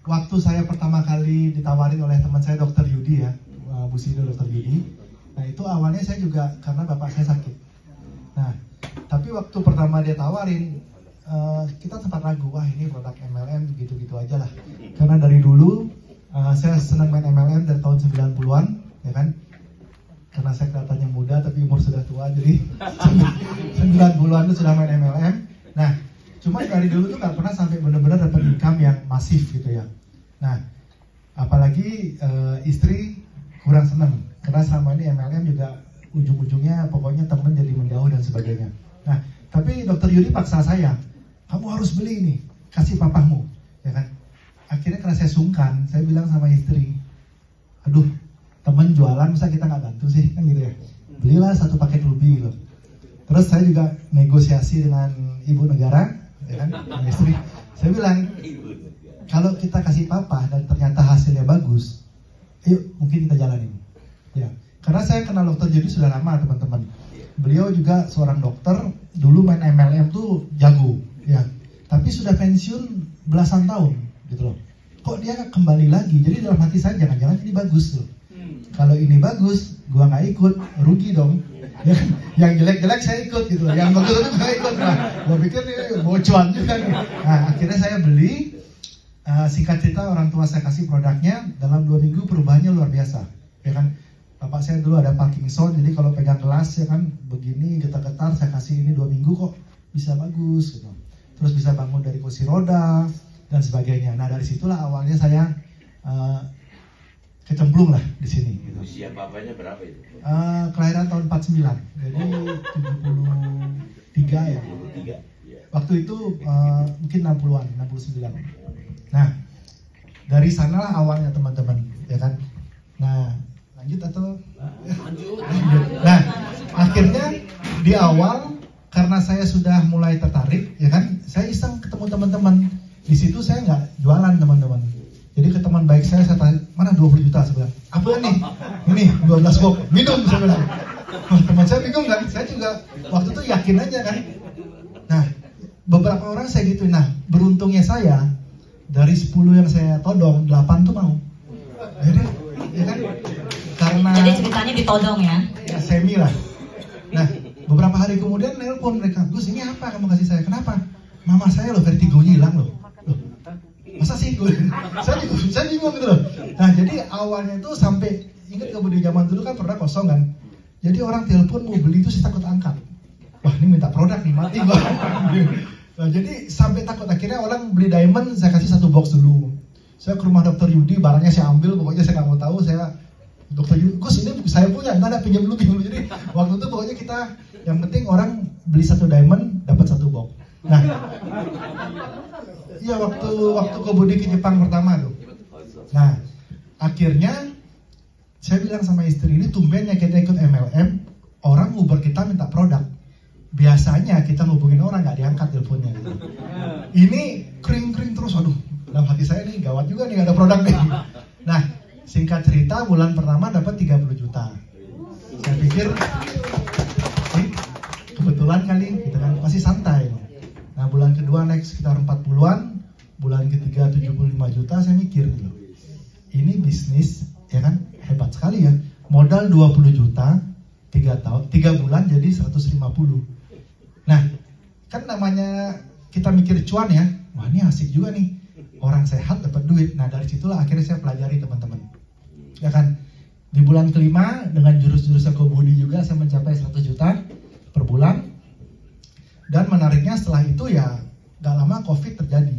waktu saya pertama kali ditawarin oleh teman saya Dr. Yudi ya, Bu Sido Dr. Yudi. Nah itu awalnya saya juga karena bapak saya sakit. Nah tapi waktu pertama dia tawarin, kita sempat ragu, wah ini produk MLM gitu-gitu aja lah. Karena dari dulu saya senang main MLM dari tahun 90-an, ya kan? Karena saya kelihatannya muda tapi umur sudah tua, jadi 90-an itu sudah main MLM. Nah, cuma dari dulu tuh nggak pernah sampai benar-benar dapat income yang masif gitu ya. Nah, apalagi istri kurang senang karena selama ini MLM juga ujung-ujungnya pokoknya temen jadi menjauh dan sebagainya. Nah, tapi Dokter Yudi paksa saya, kamu harus beli ini, kasih papamu, ya kan? Akhirnya karena saya sungkan, saya bilang sama istri, aduh, temen jualan, masa kita nggak bantu sih, kan gitu ya. Belilah satu paket lebih gitu. Terus saya juga negosiasi dengan ibu negara, ya kan, dengan istri. Saya bilang, kalau kita kasih papa dan ternyata hasilnya bagus, ayo mungkin kita jalanin. Ya, karena saya kenal Dokter Yudi sudah lama teman-teman. Beliau juga seorang dokter, dulu main MLM tuh jago, ya. Tapi sudah pensiun belasan tahun, gitu loh. Kok dia kembali lagi? Jadi dalam hati saya jangan-jangan ini bagus loh. Kalau ini bagus, gua nggak ikut, rugi dong. Ya, yang jelek-jelek saya ikut gitu, yang bagus itu nggak ikut. Nah, gua pikir ini bocuan juga nih. Nah, akhirnya saya beli. Singkat cerita orang tua saya kasih produknya, dalam 2 minggu perubahannya luar biasa. Ya kan, bapak saya dulu ada Parkinson, jadi kalau pegang gelas ya kan begini getar-getar, saya kasih ini 2 minggu kok bisa bagus gitu. Terus bisa bangun dari kursi roda dan sebagainya. Nah dari situlah awalnya saya kecemplung lah di sini. Gitu. Usia bapaknya berapa itu? Kelahiran tahun 49, jadi 73 ya. 73. Waktu itu mungkin 60-an, 69. Nah dari sanalah awalnya teman-teman, ya kan. Nah lanjut atau? Lanjut. Nah akhirnya di awal karena saya sudah mulai tertarik, ya kan, saya iseng ketemu teman-teman. Di situ saya nggak jualan teman-teman. Jadi ke teman baik saya tanya, mana 20 juta? Saya bilang, apa nih? Ini 12 box, minum, saya bilang. Teman saya bingung kan, saya juga waktu itu yakin aja kan. Nah, beberapa orang saya gitu. Nah, beruntungnya saya, dari 10 yang saya todong, 8 tuh mau. Jadi, ya kan? Karena... Jadi ceritanya ditodong ya? Ya, semi lah. Nah, beberapa hari kemudian nelpon mereka, Gus ini apa kamu kasih saya? Kenapa? Mama saya loh vertigonya hilang loh. Masa sih gue? Saya bingung gitu loh. Nah jadi awalnya itu sampai ingat di zaman dulu kan produk kosong kan. Jadi orang telepon mau beli itu saya takut angkat. Wah ini minta produk nih mati gue. Nah, jadi sampai takut akhirnya orang beli diamond saya kasih 1 box dulu. Saya ke rumah Dokter Yudi barangnya saya ambil pokoknya saya nggak mau tahu saya Dokter Yudi Gus ini saya punya nggak ada pinjam dulu. Jadi waktu itu pokoknya kita yang penting orang beli 1 diamond dapat 1 box. Nah, iya waktu ke Budi ke Jepang pertama tuh. Nah, akhirnya saya bilang sama istri ini tumbennya kita ikut MLM, orang nguber kita minta produk. Biasanya kita ngubungin orang nggak diangkat teleponnya. Gitu. Ini kering terus, aduh. Dalam hati saya nih gawat juga nih gak ada produk nih. Nah, singkat cerita bulan pertama dapat 30 juta. Saya pikir kebetulan kali kita kan masih santai. Nah bulan kedua naik sekitar 40-an, bulan ketiga 75 juta, saya mikir gitu. Ini bisnis ya kan hebat sekali ya. Modal 20 juta 3 bulan jadi 150. Nah, kan namanya kita mikir cuan ya. Wah, ini asik juga nih. Orang sehat dapat duit. Nah, dari situlah akhirnya saya pelajari teman-teman. Ya kan? Di bulan kelima dengan jurus-jurus Budi juga saya mencapai 100 juta per bulan. Dan menariknya setelah itu ya gak lama COVID terjadi.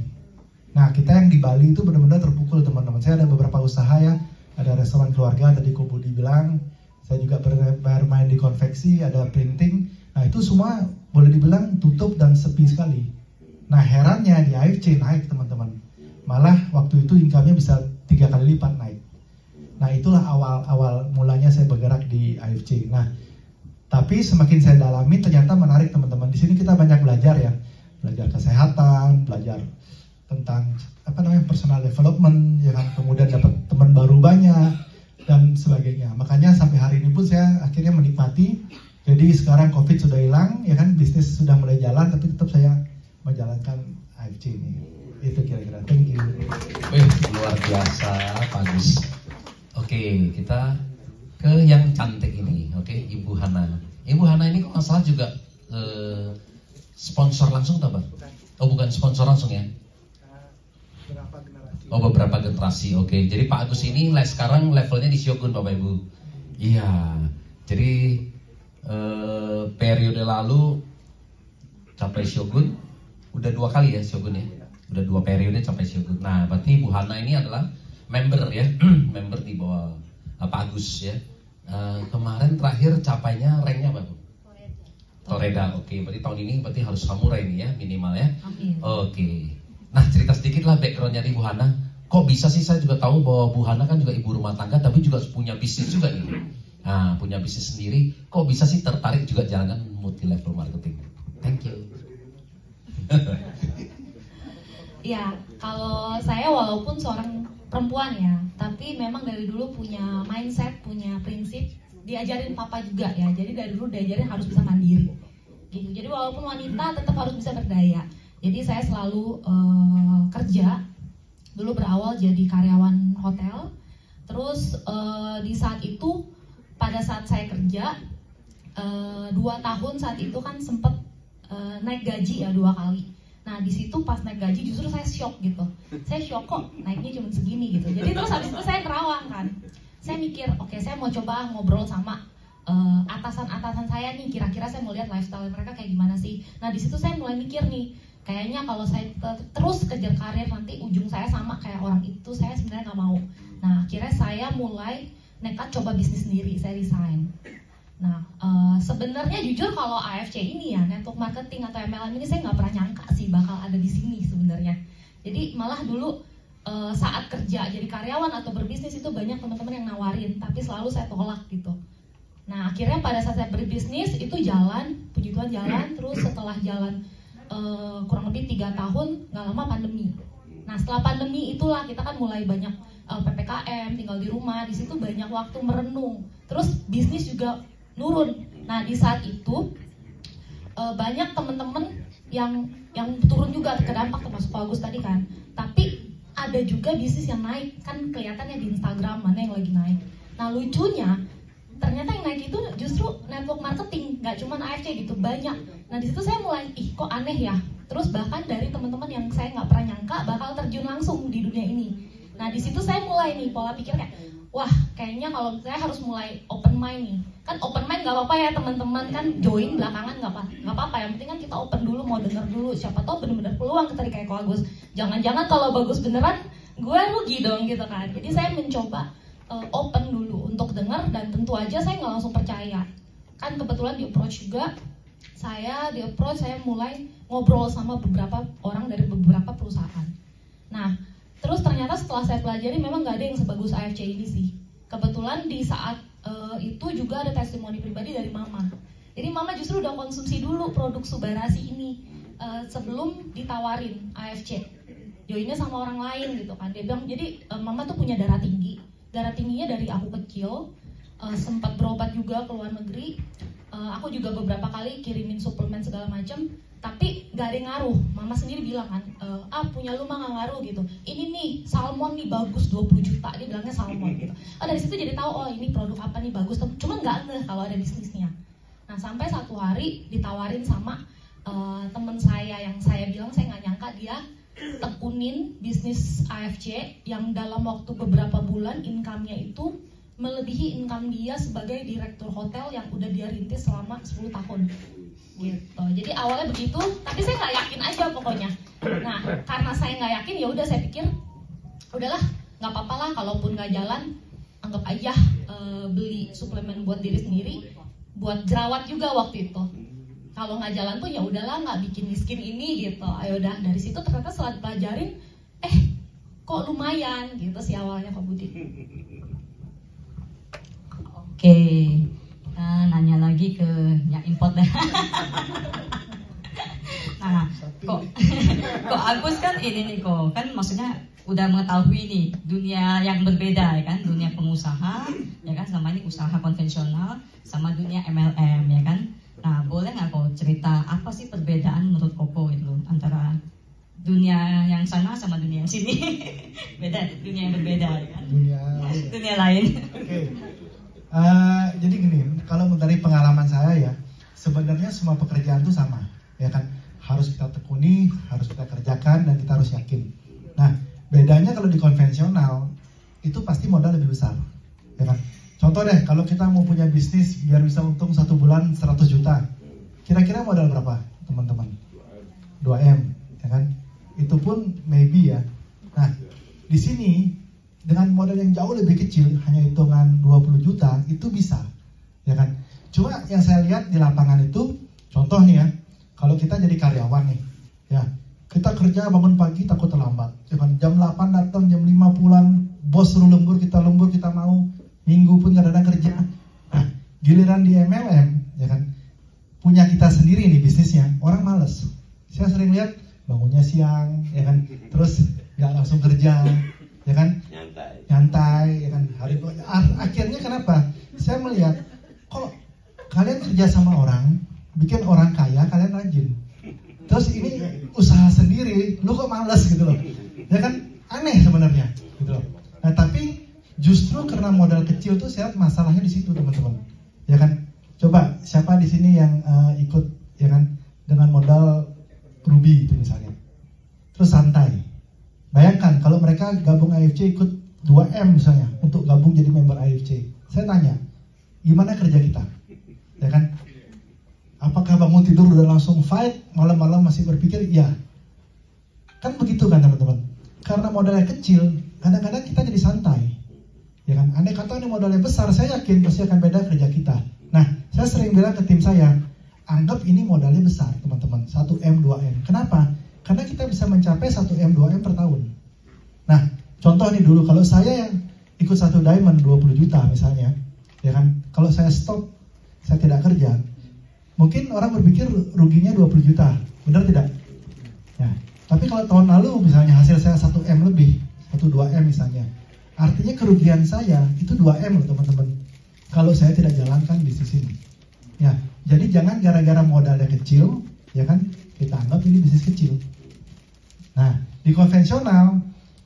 Nah kita yang di Bali itu benar-benar terpukul teman-teman. Saya ada beberapa usaha ya, ada restoran keluarga tadi Ko Budi bilang. Saya juga bermain di konveksi, ada printing. Nah itu semua boleh dibilang tutup dan sepi sekali. Nah herannya di AFC naik teman-teman. Malah waktu itu income-nya bisa 3 kali lipat naik. Nah itulah awal mulanya saya bergerak di AFC. Nah tapi semakin saya dalami ternyata menarik teman-teman. Di sini kita banyak belajar ya, belajar kesehatan, belajar tentang personal development, ya kan. Kemudian dapat teman baru banyak dan sebagainya. Makanya sampai hari ini pun saya akhirnya menikmati. Jadi sekarang COVID sudah hilang, ya kan, bisnis sudah mulai jalan, tapi tetap saya menjalankan AFC ini. Itu kira-kira. Thank you. luar biasa, bagus. Oke, kita ke yang cantik ini. Oke, Ibu Hana. Ibu Hana ini kok nggak salah juga sponsor langsung tak, Bang? Oh, bukan sponsor langsung ya? Berapa generasi? Oh, beberapa generasi. Oke, jadi Pak Agus ini sekarang levelnya di Shogun, Bapak Ibu. Iya. Jadi periode lalu capai Shogun, udah 2 kali ya Shogun ya. Udah 2 periode capai Shogun. Nah, berarti Ibu Hana ini adalah member ya, member di bawah Pak Agus ya. Kemarin terakhir capainya ranknya apa? Toreda. Oke, berarti tahun ini berarti harus samurai ini ya minimal ya. Oke. Nah, cerita sedikit lah backgroundnya Ibu Hana. Kok bisa sih, saya juga tahu bahwa Bu Hana kan juga ibu rumah tangga tapi juga punya bisnis juga nih. Nah, punya bisnis sendiri. Kok bisa sih tertarik juga jalankan multi level marketing? Thank you. Ya, kalau saya walaupun seorang perempuan ya, tapi memang dari dulu punya mindset, punya prinsip, diajarin papa juga ya. Jadi dari dulu diajarin harus bisa mandiri. Gitu. Jadi walaupun wanita tetap harus bisa berdaya. Jadi saya selalu kerja. Dulu berawal jadi karyawan hotel. Terus di saat itu, pada saat saya kerja 2 tahun saat itu kan sempat naik gaji ya 2 kali. Nah di situ pas naik gaji justru saya shock gitu. Saya shock kok naiknya cuma segini gitu. Jadi terus habis itu saya nerawang kan. Saya mikir, oke, saya mau coba ngobrol sama atasan-atasan saya nih. Kira-kira saya mau lihat lifestyle mereka kayak gimana sih. Nah di situ saya mulai mikir nih, kayaknya kalau saya terus kejar karir nanti ujung saya sama kayak orang itu. Saya sebenarnya nggak mau. Nah akhirnya saya mulai nekat coba bisnis sendiri. Saya resign. Nah, sebenarnya jujur kalau AFC ini ya, network marketing atau MLM ini saya nggak pernah nyangka sih bakal ada di sini sebenarnya. Jadi malah dulu saat kerja jadi karyawan atau berbisnis itu banyak teman-teman yang nawarin, tapi selalu saya tolak gitu. Nah, akhirnya pada saat saya berbisnis itu jalan, puji Tuhan jalan, terus setelah jalan kurang lebih 3 tahun, nggak lama pandemi. Nah, setelah pandemi itulah kita kan mulai banyak PPKM, tinggal di rumah, di situ banyak waktu merenung. Terus bisnis juga nurun. Nah di saat itu banyak teman-teman yang turun juga terdampak termasuk Pak Agus tadi kan. Tapi ada juga bisnis yang naik, kan kelihatannya di Instagram mana yang lagi naik. Nah lucunya ternyata yang naik itu justru network marketing, nggak cuma AFC gitu, banyak. Nah di situ saya mulai kok aneh ya. Terus bahkan dari teman-teman yang saya nggak pernah nyangka bakal terjun langsung di dunia ini. Nah di situ saya mulai nih pola pikir kayak, wah kayaknya kalau saya harus mulai open mind nih. Kan open mind nggak apa-apa ya teman-teman, kan join belakangan nggak apa-apa. Yang penting kan kita open dulu, mau denger dulu. Siapa tahu bener-bener peluang tadi kayak Bagus. Jangan-jangan kalau bagus beneran, gue rugi dong gitu kan. Jadi saya mencoba open dulu untuk dengar, dan tentu aja saya nggak langsung percaya. Kan kebetulan di approach juga, saya mulai ngobrol sama beberapa orang dari beberapa perusahaan. Nah, terus ternyata setelah saya pelajari memang nggak ada yang sebagus AFC ini sih. Kebetulan di saat itu juga ada testimoni pribadi dari Mama. Jadi Mama justru udah konsumsi dulu produk Subarasi ini sebelum ditawarin AFC. Joinnya sama orang lain gitu kan. Dia bilang, jadi Mama tuh punya darah tinggi. Darah tingginya dari aku kecil, sempat berobat juga ke luar negeri. Aku juga beberapa kali kirimin suplemen segala macam, tapi gak ada yang ngaruh. Mama sendiri bilang kan, punya lu mah gak ngaruh gitu. Ini nih salmon nih bagus 20 juta, dia bilangnya salmon gitu. Dari situ jadi tahu, oh ini produk apa nih bagus. Cuma gak ngeh kalau ada bisnisnya. Nah sampai satu hari ditawarin sama teman saya yang saya bilang saya gak nyangka dia tekunin bisnis AFC yang dalam waktu beberapa bulan income-nya itu melebihi income dia sebagai direktur hotel yang udah dia rintis selama 10 tahun gitu. Jadi awalnya begitu, tapi saya nggak yakin aja pokoknya. Nah karena saya nggak yakin, ya udah saya pikir udahlah nggak apa-apa lah, kalaupun nggak jalan anggap aja beli suplemen buat diri sendiri, buat jerawat juga waktu itu. Kalau nggak jalan tuh ya udahlah, nggak bikin miskin ini gitu. Ayo udah, dari situ ternyata setelah dipelajarin kok lumayan gitu sih awalnya Pak Budi. Oke, nanya lagi ke yang import deh. Nah, kok Agus kan ini nih kok, kan maksudnya udah mengetahui nih dunia yang berbeda ya kan, dunia pengusaha ya kan, sama ini usaha konvensional sama dunia MLM ya kan. Nah, boleh nggak kok cerita apa sih perbedaan menurut Koko itu antara dunia yang sana sama dunia yang sini. Beda, dunia yang berbeda kan. Dunia lain. Oke. Jadi gini, kalau dari pengalaman saya ya, sebenarnya semua pekerjaan itu sama, ya kan? Harus kita tekuni, harus kita kerjakan, dan kita harus yakin. Nah, bedanya kalau di konvensional itu pasti modal lebih besar, ya kan? Contoh deh, kalau kita mau punya bisnis biar bisa untung 1 bulan 100 juta, kira-kira modal berapa, teman-teman? 2M, ya kan? Itu pun maybe ya. Nah, di sini dengan modal yang jauh lebih kecil, hanya hitungan 20 juta, itu bisa, ya kan? Cuma yang saya lihat di lapangan itu, contoh nih ya, kalau kita jadi karyawan nih, ya, kita kerja bangun pagi takut terlambat, ya kan? Jam 8 datang, jam 5 pulang, bos suruh lembur, kita mau, minggu pun kadang-kadang kerja. Nah, giliran di MLM, ya kan, punya kita sendiri nih bisnisnya, orang males. Saya sering lihat bangunnya siang, ya kan, terus nggak langsung kerja, ya kan, nyantai, ya kan, akhirnya kenapa? Saya melihat, kok kalian kerja sama orang, bikin orang kaya, kalian rajin, terus ini usaha sendiri, lu kok males gitu loh, ya kan, aneh sebenarnya, gitu loh. Nah, tapi justru karena modal kecil tuh saya lihat masalahnya di situ, teman-teman, ya kan. Coba siapa di sini yang ikut, ya kan, dengan modal Ruby itu misalnya, terus santai. Bayangkan kalau mereka gabung AFC ikut 2M misalnya untuk gabung jadi member AFC. Saya tanya, gimana kerja kita? Ya kan? Apakah bangun tidur udah langsung fight, malam-malam masih berpikir? Ya. Kan begitu kan teman-teman? Karena modalnya kecil, kadang-kadang kita jadi santai. Ya kan? Andai kata ini modalnya besar, saya yakin pasti akan beda kerja kita. Nah, saya sering bilang ke tim saya, anggap ini modalnya besar teman-teman, 1M, 2M. Kenapa? Karena kita bisa mencapai 1M, 2M per tahun. Nah, contoh nih dulu, kalau saya yang ikut 1 diamond 20 juta misalnya, ya kan, kalau saya stop, saya tidak kerja, mungkin orang berpikir ruginya 20 juta, benar tidak? Ya. Tapi kalau tahun lalu misalnya hasil saya 1M lebih, 1, 2M misalnya, artinya kerugian saya itu 2M loh teman-teman, kalau saya tidak jalankan bisnis ini. Ya, jadi jangan gara-gara modalnya kecil, ya kan, kita anggap ini bisnis kecil. Nah, di konvensional,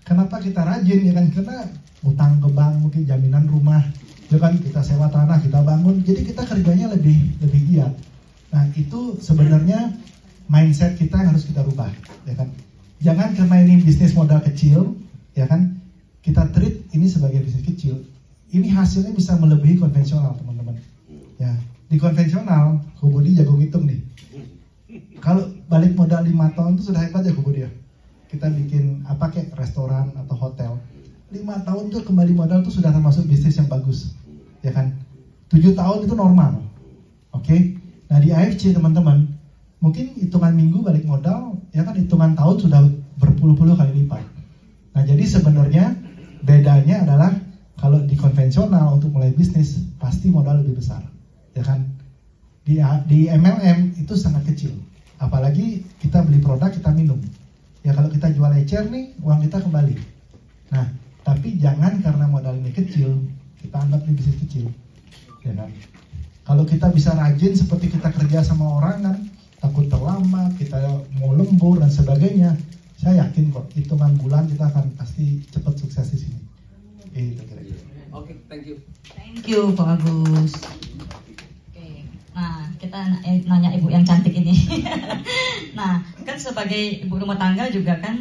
kenapa kita rajin, ya kan, karena utang ke bank, mungkin jaminan rumah, ya kan, kita sewa tanah, kita bangun, jadi kita kerjanya lebih giat. Nah, itu sebenarnya mindset kita yang harus kita rubah, ya kan. Jangan karena ini bisnis modal kecil, ya kan, kita treat ini sebagai bisnis kecil. Ini hasilnya bisa melebihi konvensional, teman-teman. Ya. Di konvensional, Kubudi jago ngitung nih. Kalau balik modal 5 tahun itu sudah hebat ya Kubudi ya. Kita bikin apa kayak restoran atau hotel. 5 tahun tuh kembali modal tuh sudah termasuk bisnis yang bagus. Ya kan? 7 tahun itu normal. Oke? Nah di AFC teman-teman, mungkin hitungan minggu balik modal, ya kan hitungan tahun sudah berpuluh-puluh kali lipat. Nah jadi sebenarnya bedanya adalah kalau di konvensional untuk mulai bisnis pasti modal lebih besar. Ya kan, di MLM itu sangat kecil, apalagi kita beli produk kita minum, ya kalau kita jual ecer nih uang kita kembali. Nah tapi jangan karena modal ini kecil kita anggap ini bisnis kecil, ya kan. Kalau kita bisa rajin seperti kita kerja sama orang kan, takut terlambat, kita mau lembur dan sebagainya, saya yakin kok hitungan bulan kita akan pasti cepat sukses di sini. Itu kira-kira. Oke, thank you. Thank you Pak Agus. Nah, kita nanya ibu yang cantik ini. Nah, kan sebagai ibu rumah tangga juga kan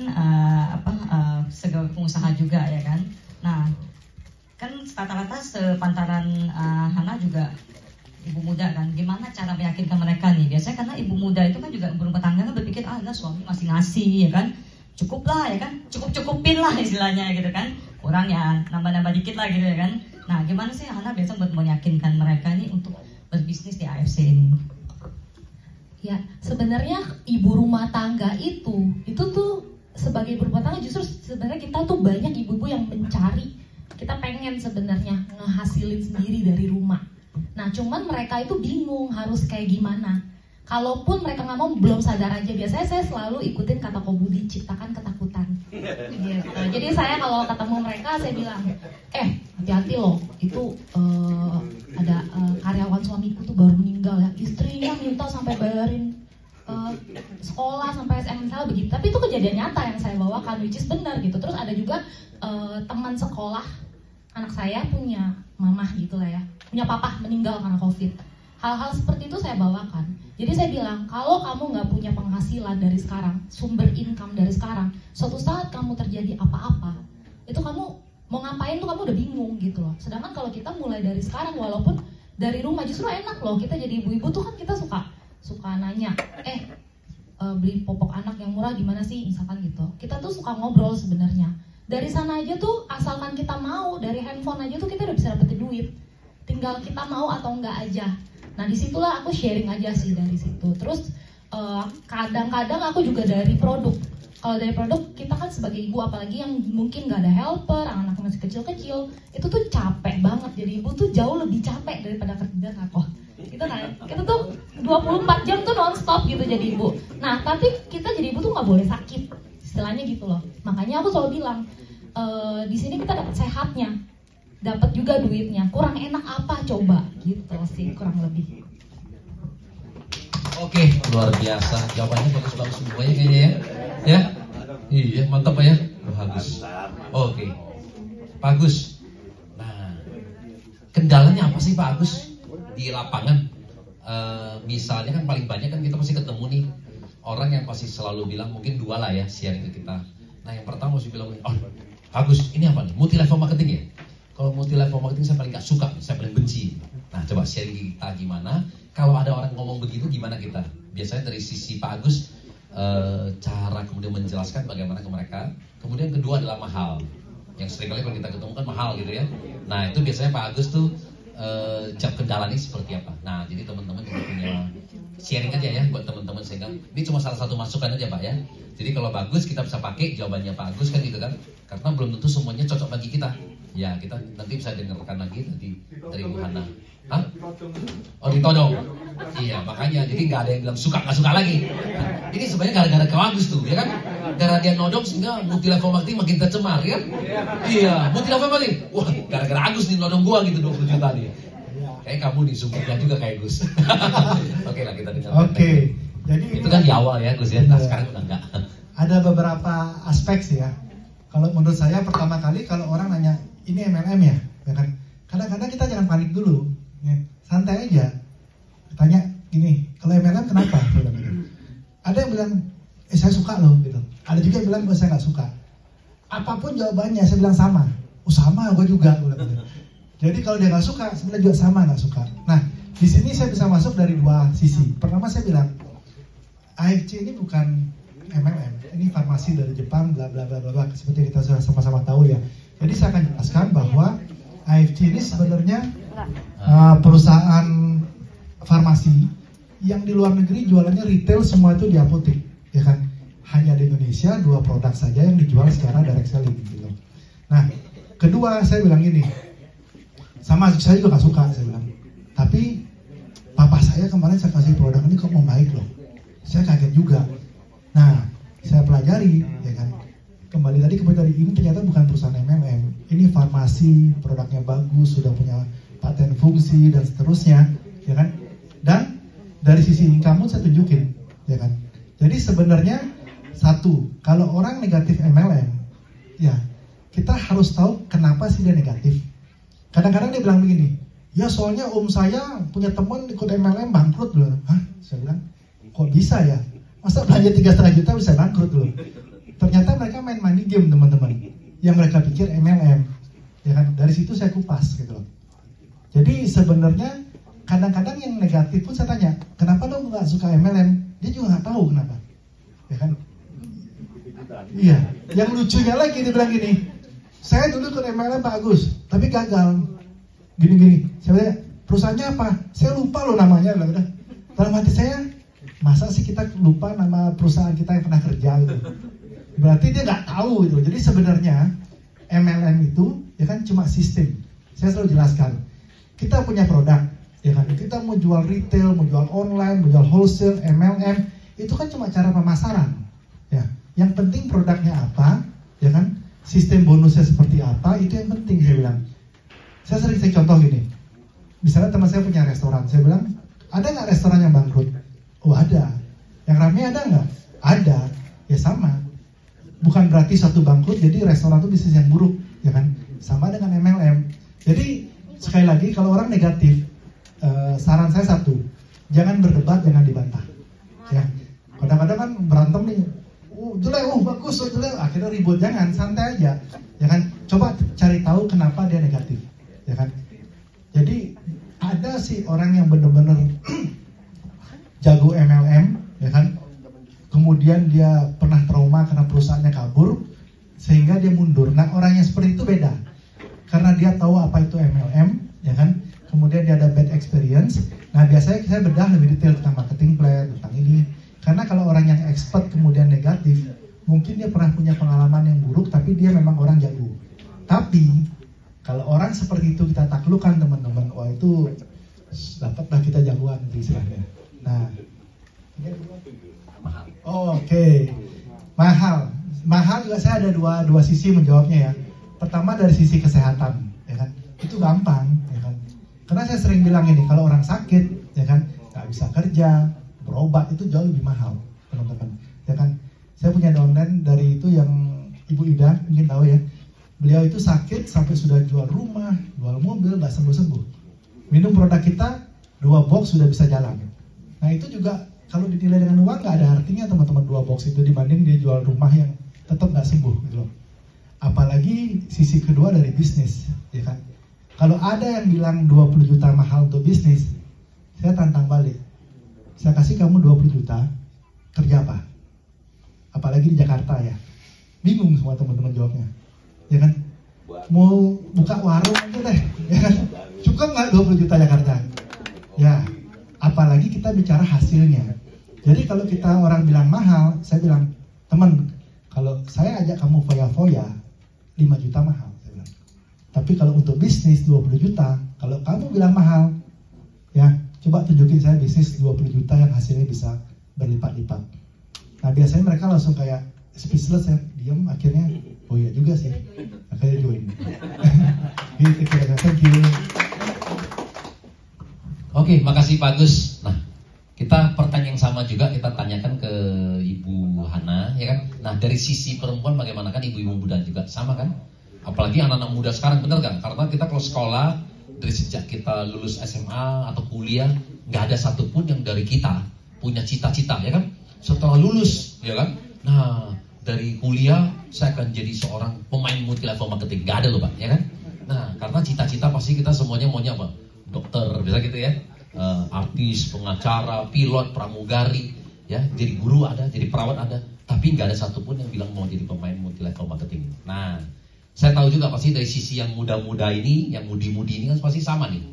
sebagai pengusaha juga ya kan. Nah, kan rata-rata sepantaran Hana juga ibu muda kan. Gimana cara meyakinkan mereka nih? Biasanya karena ibu muda itu kan juga ibu rumah tangga kan berpikir enggak, suami masih ngasih ya kan. Cukup lah ya kan. Cukup-cukupin lah istilahnya gitu kan. Kurang ya, nambah-nambah dikit lah gitu ya kan. Nah, gimana sih Hana biasa buat meyakinkan mereka nih untuk berbisnis di AFC ini? Ya, sebenarnya ibu rumah tangga itu tuh sebagai ibu rumah tangga justru sebenarnya kita tuh banyak ibu-ibu yang mencari, kita pengen sebenarnya ngehasilin sendiri dari rumah. Nah, cuman mereka itu bingung harus kayak gimana. Kalaupun mereka nggak mau, belum sadar aja. Biasanya saya selalu ikutin kata Ko Budi, ciptakan ketakutan. Gitu. Jadi saya kalau ketemu mereka, saya bilang, hati-hati loh, itu ada karyawan suamiku tuh baru meninggal ya, istrinya minta sampai bayarin sekolah sampai SMA misalnya begitu. Tapi itu kejadian nyata yang saya bawakan, which is benar gitu. Terus ada juga teman sekolah anak saya punya mamah gitu lah ya, punya papa meninggal karena COVID. Hal-hal seperti itu saya bawakan. Jadi saya bilang, kalau kamu nggak punya penghasilan dari sekarang, sumber income dari sekarang, suatu saat kamu terjadi apa-apa, itu kamu mau ngapain tuh kamu udah bingung gitu loh. Sedangkan kalau kita mulai dari sekarang, walaupun dari rumah justru enak loh. Kita jadi ibu-ibu tuh kan kita suka nanya, beli popok anak yang murah gimana sih misalkan gitu. Kita tuh suka ngobrol sebenarnya. Dari sana aja tuh asalkan kita mau, dari handphone aja tuh kita udah bisa dapetin duit. Tinggal kita mau atau enggak aja. Nah disitulah aku sharing aja sih dari situ. Terus kadang-kadang aku juga dari produk. Kalau dari produk kita kan sebagai ibu, apalagi yang mungkin nggak ada helper, anak masih kecil-kecil, itu tuh capek banget. Jadi ibu tuh jauh lebih capek daripada kerja kok. Gitu kan? Kita tuh 24 jam tuh non-stop gitu jadi ibu. Nah tapi kita jadi ibu tuh nggak boleh sakit, istilahnya gitu loh. Makanya aku selalu bilang, di sini kita dapat sehatnya, dapat juga duitnya. Kurang enak apa coba? Gitu sih kurang lebih. Oke, luar biasa. Jawabannya bagus-bagus semuanya kayaknya ya. Ya? Iya, mantap Pak ya. Bagus. Oke. Pak Agus. Nah, kendalanya apa sih Pak Agus di lapangan? Misalnya kan paling banyak kan kita pasti ketemu nih orang yang pasti selalu bilang, mungkin dua lah ya sharing ke kita. Nah, yang pertama mesti bilang, oh, Pak Agus, ini apa nih? Multi level marketing ya? Kalau multi level marketing saya paling gak suka, saya paling benci. Nah, coba sharing kita gimana? Kalau ada orang ngomong begitu, gimana kita? Biasanya dari sisi Pak Agus, cara kemudian menjelaskan bagaimana ke mereka. Kemudian kedua adalah mahal. Yang seringkali kalau kita ketemu kan mahal gitu ya. Nah, itu biasanya Pak Agus tuh jawab kendalanya seperti apa. Nah, jadi teman-teman juga punya sharing aja ya buat teman-teman, sehingga ini cuma salah satu masukan aja Pak ya. Jadi kalau bagus kita bisa pakai jawabannya Pak Agus kan gitu kan. Karena belum tentu semuanya cocok bagi kita. Ya, kita nanti bisa dengarkan lagi dari Bu Hana. Hah? Oh, ditodong. Iya, makanya jadi nggak ada yang bilang suka nggak suka lagi. Nah, ini sebenarnya gara-gara ke Agus tuh, ya kan? Gara dia nodong sehingga multi level marketing makin tercemar, ya? Iya, multi level marketing. Wah, gara-gara Agus nih nodong gua gitu 20 juta nih. Kayak kamu disumpahkan juga kayak Gus. Oke lah, kita dengar. Oke. Jadi itu kan di awal ya Gus ya. Nah, sekarang udah enggak. Ada beberapa aspek sih ya. Kalau menurut saya pertama kali kalau orang nanya ini MLM ya kan? Kadang-kadang kita jangan panik dulu, ya. Santai aja. Tanya gini, kalau MLM kenapa? Ada yang bilang, saya suka loh gitu. Ada juga yang bilang, saya nggak suka. Apapun jawabannya, saya bilang sama. Oh sama, gue juga. Jadi kalau dia nggak suka, sebenarnya juga sama nggak suka. Nah, di sini saya bisa masuk dari dua sisi. Pertama saya bilang, AFC ini bukan MLM, ini farmasi dari Jepang, bla bla bla bla, seperti kita sudah sama-sama tahu ya. Jadi saya akan jelaskan bahwa AFC ini sebenarnya perusahaan farmasi yang di luar negeri jualannya retail semua itu di apotek, ya kan? Hanya di Indonesia 2 produk saja yang dijual secara direct selling gitu. Nah, kedua saya bilang ini, sama saya juga gak suka saya bilang. Tapi papa saya kemarin saya kasih produk ini kok mau baik loh. Saya kaget juga. Nah, saya pelajari, ya kan. Kembali tadi ini ternyata bukan perusahaan MLM. Ini farmasi, produknya bagus, sudah punya paten fungsi dan seterusnya, ya kan. Dan dari sisi income saya tunjukin, ya kan. Jadi sebenarnya satu, kalau orang negatif MLM, ya kita harus tahu kenapa sih dia negatif. Kadang-kadang dia bilang begini, ya soalnya om saya punya teman ikut MLM bangkrut loh. Hah? Saya bilang, kok bisa ya? Masa belanja 3,5 juta bisa bangkrut loh? Ternyata mereka main money game teman-teman. Yang mereka pikir MLM, ya kan? Dari situ saya kupas gitu loh. Jadi sebenarnya kadang-kadang yang negatif pun saya tanya, kenapa lo nggak suka MLM? Dia juga nggak tahu kenapa, ya kan? Iya. Yang lucunya lagi dia bilang gini, saya dulu ikut MLM Pak Agus, tapi gagal. Gini-gini. Saya bilang, perusahaannya apa? Saya lupa loh namanya. Dalam hati saya, masa sih kita lupa nama perusahaan kita yang pernah kerja gitu. Berarti dia nggak tahu gitu. Jadi sebenarnya MLM itu ya kan cuma sistem. Saya selalu jelaskan. Kita punya produk, ya kan. Kita mau jual retail, mau jual online, mau jual wholesale, MLM, itu kan cuma cara pemasaran. Ya. Yang penting produknya apa, ya kan? Sistem bonusnya seperti apa, itu yang penting saya bilang. Saya sering contoh gini. Misalnya teman saya punya restoran, saya bilang, ada nggak restoran yang bangkrut? Oh ada. Yang rame ada nggak? Ada, ya sama. Bukan berarti satu bangkrut jadi restoran itu bisnis yang buruk, ya kan? Sama dengan MLM. Jadi sekali lagi kalau orang negatif, saran saya satu, jangan berdebat, jangan dibantah. Ya, kadang-kadang kan berantem nih, jelek, bagus, jelek, akhirnya ribut. Jangan, santai aja, ya kan? Coba cari tahu kenapa dia negatif, ya kan? Jadi ada sih orang yang benar-benar jago MLM, ya kan? Kemudian dia pernah trauma karena perusahaannya kabur, sehingga dia mundur. Nah, orang yang seperti itu beda, karena dia tahu apa itu MLM, ya kan? Kemudian dia ada bad experience. Nah, biasanya saya bedah lebih detail tentang marketing plan, tentang ini. Karena kalau orang yang expert kemudian negatif, mungkin dia pernah punya pengalaman yang buruk, tapi dia memang orang jago. Tapi kalau orang seperti itu kita taklukkan teman-teman, wah itu dapatlah kita jagoan gitu istilahnya. Nah, oke. Mahal juga saya ada dua sisi menjawabnya ya. Pertama dari sisi kesehatan, ya kan? Itu gampang, ya kan? Karena saya sering bilang ini, kalau orang sakit, ya kan, nggak bisa kerja, berobat itu jauh lebih mahal, teman-teman. Ya kan? Saya punya downline dari itu yang Ibu Ida mungkin tahu ya. Beliau itu sakit sampai sudah jual rumah, jual mobil, nggak sembuh-sembuh. Minum produk kita 2 box sudah bisa jalan. Nah itu juga kalau dinilai dengan uang nggak ada artinya teman-teman 2 box itu dibanding dia jual rumah yang tetap nggak sembuh gitu loh. Apalagi sisi kedua dari bisnis, ya kan? Kalau ada yang bilang 20 juta mahal untuk bisnis, saya tantang balik. Saya kasih kamu 20 juta, kerja apa? Apalagi di Jakarta ya. Bingung semua teman-teman jawabnya. Ya kan? Mau buka warung aja deh, ya kan? Cukup nggak 20 juta Jakarta? Ya, apalagi kita bicara hasilnya. Jadi kalau kita orang bilang mahal, saya bilang, teman, kalau saya ajak kamu foya-foya, 5 juta mahal, saya bilang. Tapi kalau untuk bisnis 20 juta, kalau kamu bilang mahal, ya coba tunjukin saya bisnis 20 juta yang hasilnya bisa berlipat-lipat. Nah biasanya mereka langsung kayak speechless ya, diam, akhirnya, oh iya juga sih, akhirnya join. Gitu kira-kira, thank you. Oke, makasih Pak Agus. Nah, kita pertanyaan yang sama juga kita tanyakan ke Ibu Hana, ya kan? Nah, dari sisi perempuan bagaimana kan ibu-ibu muda juga sama kan? Apalagi anak-anak muda sekarang, benar kan? Karena kita kalau sekolah dari sejak kita lulus SMA atau kuliah, nggak ada satupun yang dari kita punya cita-cita, ya kan? Setelah lulus, ya kan? Nah, dari kuliah saya akan jadi seorang pemain multi level marketing, nggak ada loh Pak, ya kan? Nah, karena cita-cita pasti kita semuanya maunya apa? Dokter, bisa gitu ya, artis, pengacara, pilot, pramugari, ya, jadi guru ada, jadi perawat ada, tapi nggak ada satupun yang bilang mau jadi pemain multi level marketing. Nah, saya tahu juga pasti dari sisi yang muda-muda ini, yang mudi-mudi ini kan pasti sama nih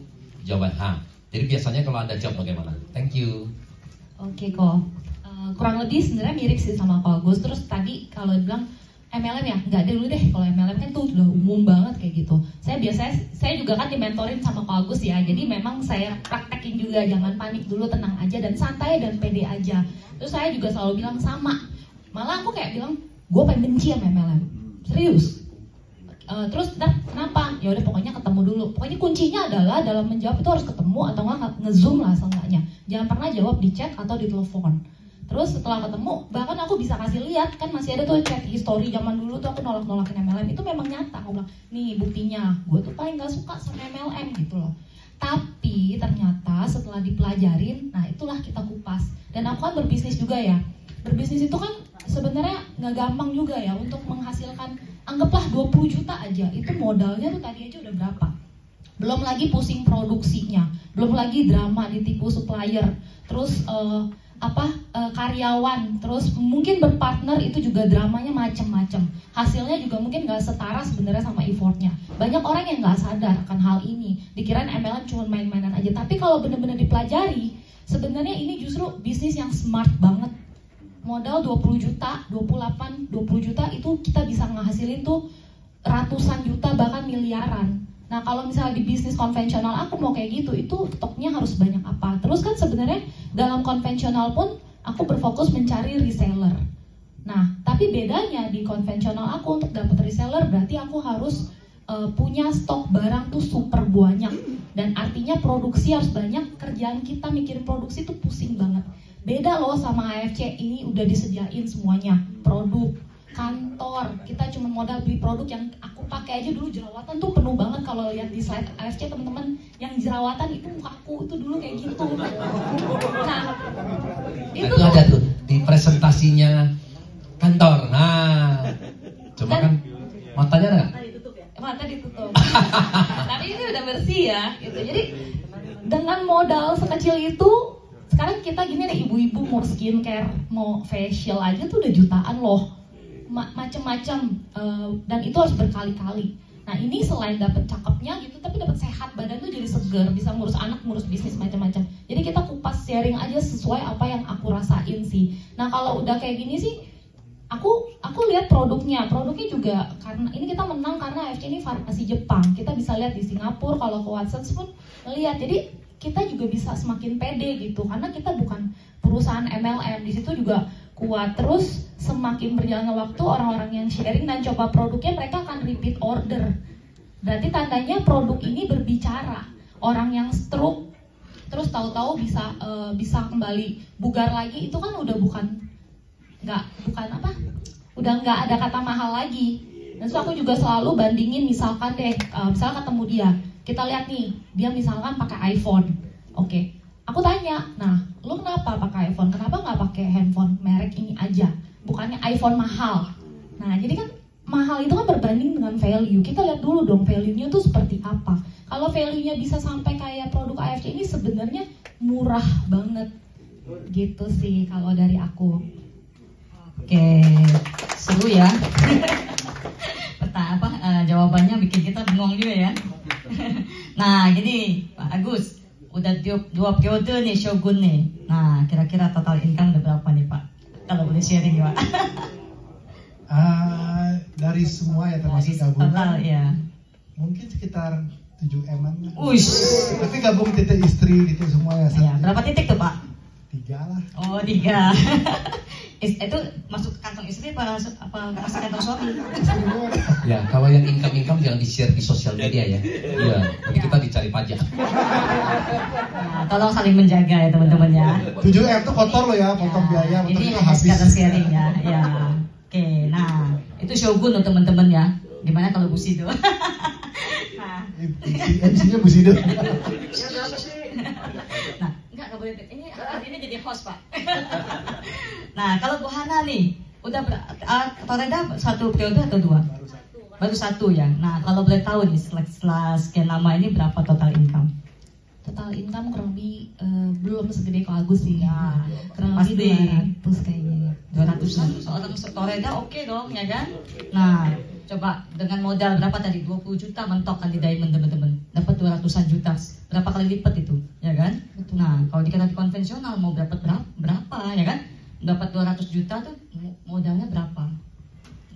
jawaban. Jadi biasanya kalau Anda jawab bagaimana? Thank you. Oke kok, kurang lebih sebenarnya mirip sih sama Ko Agus. Terus tadi kalau bilang MLM ya, nggak dulu deh, kalau MLM kan tuh udah umum banget kayak gitu. Saya juga kan dimentorin sama Ko Agus ya, jadi memang saya praktekin juga, jangan panik dulu, tenang aja dan santai dan pede aja. Terus saya juga selalu bilang sama, malah aku kayak bilang, gue pengen benci sama MLM, serius. Terus kenapa? Ya udah pokoknya ketemu dulu. Pokoknya kuncinya adalah dalam menjawab itu harus ketemu atau nggak nge-zoom lah seenggaknya. Jangan pernah jawab di chat atau di telepon. Terus setelah ketemu, bahkan aku bisa kasih lihat, kan masih ada tuh chat history zaman dulu tuh aku nolak-nolakin MLM, itu memang nyata. Aku bilang, nih buktinya, gue tuh paling gak suka sama MLM gitu loh. Tapi ternyata setelah dipelajarin, nah itulah kita kupas. Dan aku kan berbisnis juga ya. Berbisnis itu kan sebenarnya gak gampang juga ya untuk menghasilkan, anggaplah 20 juta aja, itu modalnya tuh tadi aja udah berapa. Belum lagi pusing produksinya, belum lagi drama ditipu supplier, terus karyawan, terus mungkin berpartner itu juga dramanya macem-macem. Hasilnya juga mungkin nggak setara sebenarnya sama effortnya. Banyak orang yang nggak sadar akan hal ini, dikirain MLM cuma main-mainan aja. Tapi kalau benar-benar dipelajari, sebenarnya ini justru bisnis yang smart banget. Modal 20 juta, 28, 20 juta itu kita bisa ngehasilin tuh ratusan juta bahkan miliaran. Nah kalau misalnya di bisnis konvensional aku mau kayak gitu, itu stoknya harus banyak apa. Terus kan sebenarnya dalam konvensional pun aku berfokus mencari reseller. Nah tapi bedanya di konvensional aku untuk dapat reseller berarti aku harus punya stok barang tuh super banyak. Dan artinya produksi harus banyak, kerjaan kita mikirin produksi tuh pusing banget. Beda loh sama AFC, ini udah disediain semuanya, produk, kantor, kita cuma modal beli produk yang aku pakai aja dulu jerawatan tuh penuh banget. Kalau lihat di slide AFC teman-teman, yang jerawatan itu mukaku itu dulu kayak gitu. Nah, itu ada tuh di presentasinya kantor. Nah, coba kan matanya ada nggak? mata ditutup. Tapi ini udah bersih ya, gitu. Jadi dengan modal sekecil itu, sekarang kita gini deh, ibu-ibu mau skincare, mau facial aja tuh udah jutaan loh, macem-macem, dan itu harus berkali-kali. Nah ini selain dapat cakepnya gitu, tapi dapat sehat, badan tuh jadi seger, bisa ngurus anak, ngurus bisnis macam-macam. Jadi kita kupas sharing aja sesuai apa yang aku rasain sih. Nah kalau udah kayak gini sih, aku lihat produknya juga, karena ini kita menang karena AFC ini farmasi Jepang. Kita bisa lihat di Singapura, kalau ke Watsons pun lihat. Jadi kita juga bisa semakin pede gitu, karena kita bukan perusahaan MLM. Di situ juga kuat. Terus semakin berjalannya waktu, orang-orang yang sharing dan coba produknya, mereka akan repeat order. Berarti tandanya produk ini berbicara. Orang yang stroke terus tahu-tahu bisa kembali bugar lagi, itu kan udah udah nggak ada kata mahal lagi. Dan so aku juga selalu bandingin, misalkan deh, misalnya ketemu dia, kita lihat nih, dia misalkan pakai iPhone, oke. Aku tanya, nah, lu kenapa pakai iPhone? Kenapa nggak pakai handphone merek ini aja? Bukannya iPhone mahal. Nah, jadi kan mahal itu kan berbanding dengan value. Kita lihat dulu dong value-nya tuh seperti apa. Kalau value-nya bisa sampai kayak produk AFC ini, sebenarnya murah banget. Gitu sih kalau dari aku. Oke, seru ya. Jawabannya bikin kita bengong juga ya. Nah, gini Pak Agus, udah dua periode nih Shogun nih. Nah, kira-kira total income udah berapa nih Pak? Kalau boleh sharing Pak. Dari semua ya, termasuk total gabungan, ya. mungkin sekitar 7M-an. Uish. Tapi gabung titik istri gitu semua ya. Ya, berapa titik tuh Pak? 3 lah. Oh 3. Itu masuk kantong istri apa masuk kantong suami? Ya, kalau yang income jangan di-share di sosial media ya. Iya, nanti kita dicari pajak. Nah, tolong saling menjaga ya teman-teman ya. 7M tuh kotor loh ya, potong biaya, potong Ini itu hanya habis. sekadar sharing ya. Ya. Oke, nah itu Shogun loh teman-teman ya. Gimana kalau Bu Sido? Nah, MC-nya Bu Sido. nah, enggak boleh. Ini jadi host Pak. Nah, kalau Bu Hana nih, udah Toreda satu periode atau 2? Baru satu ya. Nah, kalau boleh tahu nih setelah sekian lama ini berapa total income? Total income kurang lebih belum segede Ko Agus sih. Ya, kurang pasti. lebih 200 kayaknya. 200-an seorang Toreda oke dong ya kan? Nah, coba dengan modal berapa tadi? 20 juta mentok kan di Diamond teman-teman. Dapat 200-an juta. Berapa kali lipat itu, ya kan? Betul. Nah, kalau di konvensional mau dapat berapa, ya kan? Dapat 200 juta tuh modalnya berapa?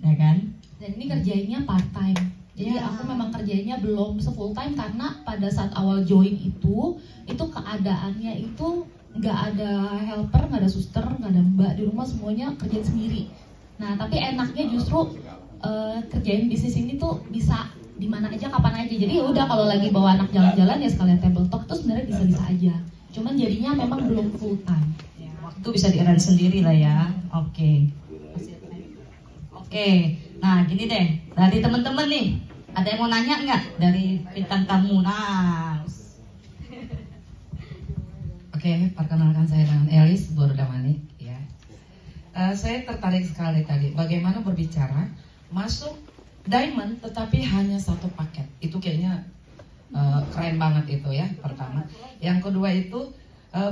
Ya kan? Dan ini kerjainnya part time. Jadi Ya. aku memang kerjainnya belum full time, karena pada saat awal join itu keadaannya itu nggak ada helper, nggak ada suster, nggak ada mbak di rumah, semuanya kerjain sendiri. Nah tapi enaknya justru kerjain bisnis ini tuh bisa di mana aja, kapan aja. Jadi udah kalau lagi bawa anak jalan-jalan ya sekalian table talk tuh sebenarnya bisa-bisa aja. Cuman jadinya memang belum full time. Ya, waktu bisa di-arrange sendiri lah ya. Oke. Nah gini deh, dari teman-teman nih, ada yang mau nanya nggak dari bintang tamu? Nah, Oke, perkenalkan saya dengan Elis Bordamani. Ya, saya tertarik sekali tadi bagaimana berbicara masuk Diamond, tetapi hanya satu paket. Itu kayaknya keren banget itu ya. Pertama, yang kedua itu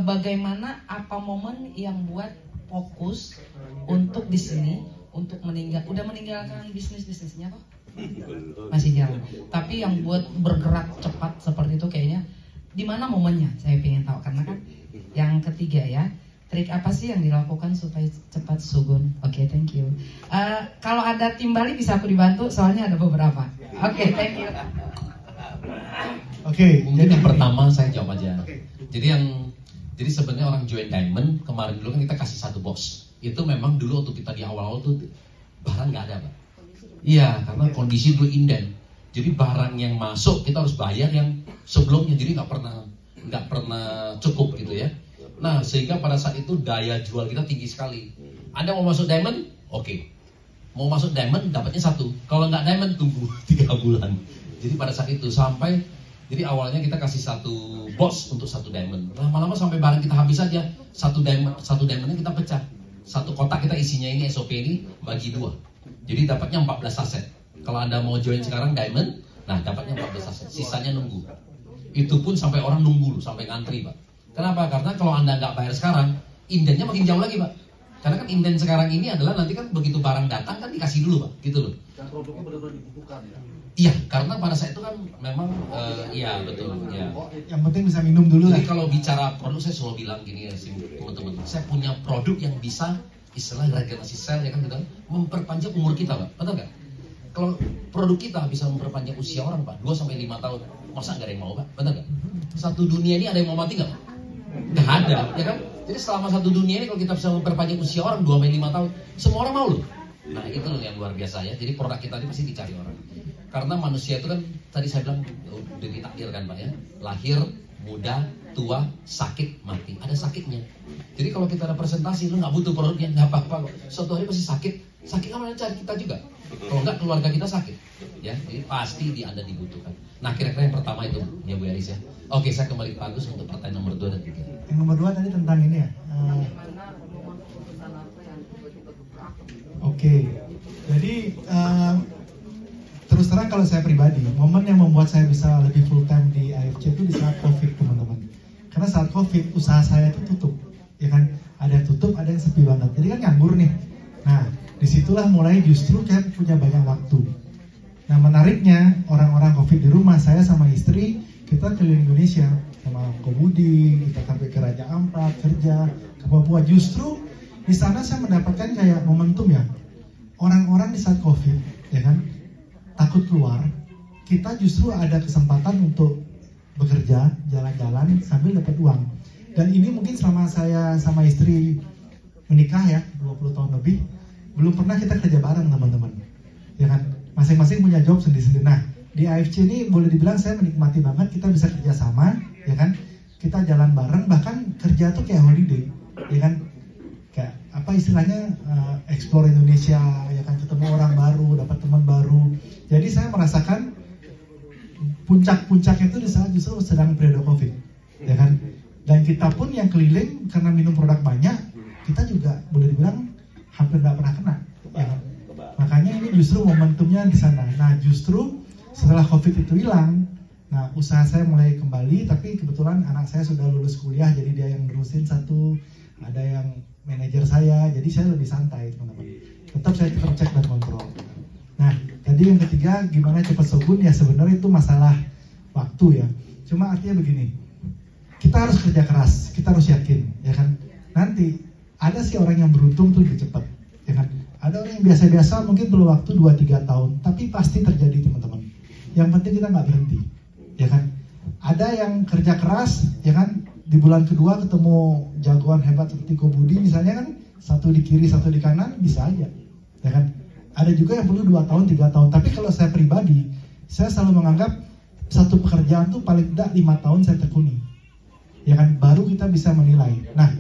bagaimana apa momen yang buat fokus untuk di sini, untuk udah meninggalkan bisnisnya kok masih jalan. Tapi yang buat bergerak cepat seperti itu kayaknya di mana momennya? Saya pengen tahu, karena kan yang ketiga ya, trik apa sih yang dilakukan supaya cepat Shogun? Oke, thank you. Kalau ada tim Bali bisa aku dibantu, soalnya ada beberapa. Oke, thank you. Oke, Mungkin jadi yang pertama saya jawab aja. Jadi sebenarnya orang join Diamond kemarin dulu kan kita kasih satu box. Itu memang dulu waktu kita di awal-awal tuh barang nggak ada, Pak. Iya, karena kondisi dulu inden. Jadi barang yang masuk kita harus bayar yang sebelumnya, jadi nggak pernah cukup gitu ya. Nah, sehingga pada saat itu daya jual kita tinggi sekali. Anda mau masuk diamond? Oke. Mau masuk diamond dapatnya 1. Kalau nggak diamond tunggu 3 bulan. Jadi pada saat itu sampai, jadi awalnya kita kasih 1 box untuk 1 diamond. Lama-lama sampai barang kita habis saja, 1 diamondnya kita pecah. 1 kotak kita isinya ini SOP ini bagi 2. Jadi dapatnya 14 aset. Kalau Anda mau join sekarang diamond, nah dapatnya 14 aset. Sisanya nunggu. Itu pun sampai orang nunggu loh, sampai ngantri Pak. Kenapa? Karena kalau Anda nggak bayar sekarang, indennya makin jauh lagi Pak. Karena kan inden sekarang ini adalah nanti kan begitu barang datang kan dikasih dulu Pak, gitu loh. Dan produknya benar-benar dibutuhkan ya. Iya, karena pada saat itu kan memang iya betul ya. Yang penting bisa minum dulu Jadi lah. kalau bicara produk saya selalu bilang gini ya teman-teman, saya punya produk yang bisa istilah regenerasi sel ya kan gitu, memperpanjang umur kita Pak, betul nggak? Kalau produk kita bisa memperpanjang usia orang Pak, 2 sampai 5 tahun, masa nggak ada yang mau Pak, betul nggak? Satu dunia ini ada yang mau mati nggak Pak? Nggak ada, ya kan? Jadi selama satu dunia ini kalau kita bisa memperpanjang usia orang 2 sampai 5 tahun, semua orang mau loh. Nah itu loh yang luar biasa ya. Jadi produk kita ini pasti dicari orang. Karena manusia itu kan tadi saya bilang udah ditakdirkan Pak ya, lahir, muda, tua, sakit, mati. Ada sakitnya. Jadi kalau kita ada presentasi, lu nggak butuh produknya, nggak apa-apa kok. Suatu hari pasti sakit. Sakit kan cari kita juga. Kalau nggak keluarga kita sakit, ya. Jadi pasti di Anda dibutuhkan. Nah kira-kira yang pertama itu ya Bu Yaris ya. Oke, saya kembali ke Pak Agus untuk pertanyaan nomor 2 dan 3. Yang nomor 2 tadi tentang ini ya. Oke. Jadi terus terang kalau saya pribadi, momen yang membuat saya bisa lebih full time di AFC itu di saat COVID teman-teman. Karena saat COVID usaha saya itu tutup, ya kan? Ada yang tutup, ada yang sepi banget. Jadi kan nganggur nih. Nah, disitulah mulai justru saya punya banyak waktu. Nah menariknya orang-orang COVID di rumah, saya sama istri kita keliling Indonesia sama Kobudi, kita sampai ke Raja Ampat kerja ke Papua. Justru di sana saya mendapatkan kayak momentum ya. Orang-orang di saat COVID, ya kan, takut keluar. Kita justru ada kesempatan untuk bekerja, jalan-jalan sambil dapat uang. Dan ini mungkin selama saya sama istri menikah ya, 20 tahun lebih, belum pernah kita kerja bareng teman-teman. Ya kan, masing-masing punya job sendiri-sendiri. Nah, di AFC ini boleh dibilang saya menikmati banget, kita bisa kerja sama, ya kan? Kita jalan bareng, bahkan kerja tuh kayak holiday, ya kan? Kayak apa istilahnya, explore Indonesia, ya kan, ketemu orang baru, dapat teman baru. Jadi saya merasakan puncak-puncaknya itu di saat justru sedang periode COVID, ya kan? Dan kita pun yang keliling karena minum produk banyak, kita juga boleh dibilang hampir nggak pernah kena, ya kan? Makanya ini justru momentumnya di sana. Nah justru setelah COVID itu hilang, nah usaha saya mulai kembali, tapi kebetulan anak saya sudah lulus kuliah, jadi dia yang nerusin satu, ada yang manajer saya, jadi saya lebih santai teman-teman. Tetap saya tetap cek dan kontrol. Nah tadi yang ketiga, gimana cepat subun, ya sebenarnya itu masalah waktu ya. Cuma artinya begini, kita harus kerja keras, kita harus yakin, ya kan. Nanti ada sih orang yang beruntung tuh lebih cepat, ya kan. Ada orang yang biasa-biasa mungkin perlu waktu 2-3 tahun, tapi pasti terjadi teman-teman. Yang penting kita nggak berhenti, ya kan. Ada yang kerja keras, ya kan, di bulan kedua ketemu jagoan hebat seperti Kobudi misalnya kan, satu di kiri, satu di kanan, bisa aja, ya kan. Ada juga yang perlu 2 tahun, 3 tahun. Tapi kalau saya pribadi, saya selalu menganggap satu pekerjaan tuh paling tidak 5 tahun saya tekuni, ya kan, baru kita bisa menilai. Nah,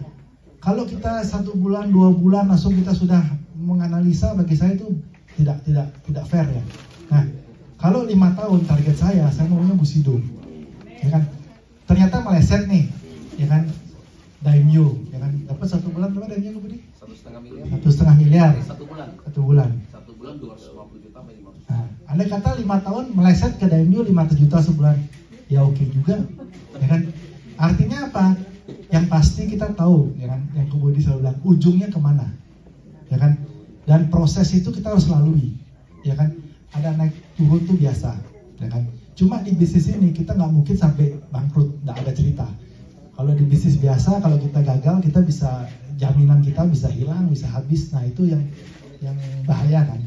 kalau kita 1 bulan, 2 bulan langsung kita sudah menganalisa, bagi saya itu tidak fair ya. Nah, kalau 5 tahun target saya maunya Bushido, ya kan. Ternyata meleset nih, ya kan, Daimyo, ya kan, dapat 1 bulan berapa Daimyo Budi? 1,5 miliar. 1,5 miliar. 1 bulan. 1 bulan. 1 bulan 250 juta sampai 500. Nah, Anda kata 5 tahun meleset ke Daimyo 500 juta sebulan, ya oke juga, ya kan. Artinya apa? Yang pasti kita tahu, ya kan, yang Kobudi selalu bilang ujungnya kemana, ya kan. Dan proses itu kita harus lalui, ya kan. Ada naik turun tuh biasa, ya kan. Cuma di bisnis ini kita nggak mungkin sampai bangkrut, nggak ada cerita. Kalau di bisnis biasa, kalau kita gagal, kita bisa, jaminan kita bisa hilang, bisa habis. Nah itu yang bahaya kan.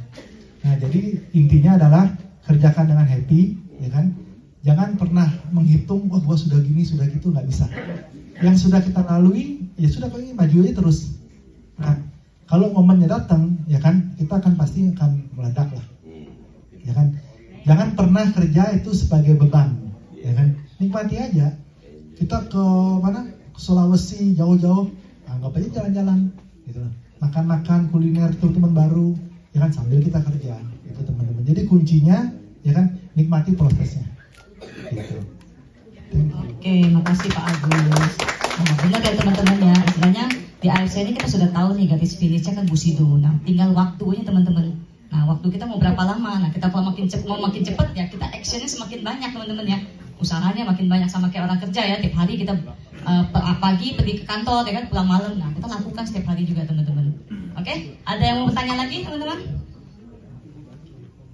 Nah jadi intinya adalah kerjakan dengan happy, ya kan. Jangan pernah menghitung, wah gua sudah gini, sudah gitu, nggak bisa. Yang sudah kita lalui, ya sudah, kok ini maju aja terus. Nah, kalau momennya datang, ya kan, kita akan pasti akan meledak lah, ya kan. Jangan pernah kerja itu sebagai beban, ya kan. Nikmati aja. Kita ke mana? Sulawesi jauh-jauh, anggap aja jalan-jalan gitu. Makan-makan kuliner, teman-teman baru, ya kan, sambil kita kerja gitu teman-teman. Jadi kuncinya ya kan nikmati prosesnya gitu. Oke, makasih Pak Agus. Nah, benar ya teman-teman ya, istilahnya di AFC ini kita sudah tahu nih garis finishnya kan Busido. Nah, tinggal waktunya teman-teman. Nah, waktu kita mau berapa lama? Nah, kita kalau mau makin cepat ya kita actionnya semakin banyak teman-teman ya. Usahanya makin banyak, sama kayak orang kerja ya. Tiap hari kita pagi pergi ke kantor ya kan, pulang malam. Nah, kita lakukan setiap hari juga teman-teman. Oke, ada yang mau bertanya lagi teman-teman?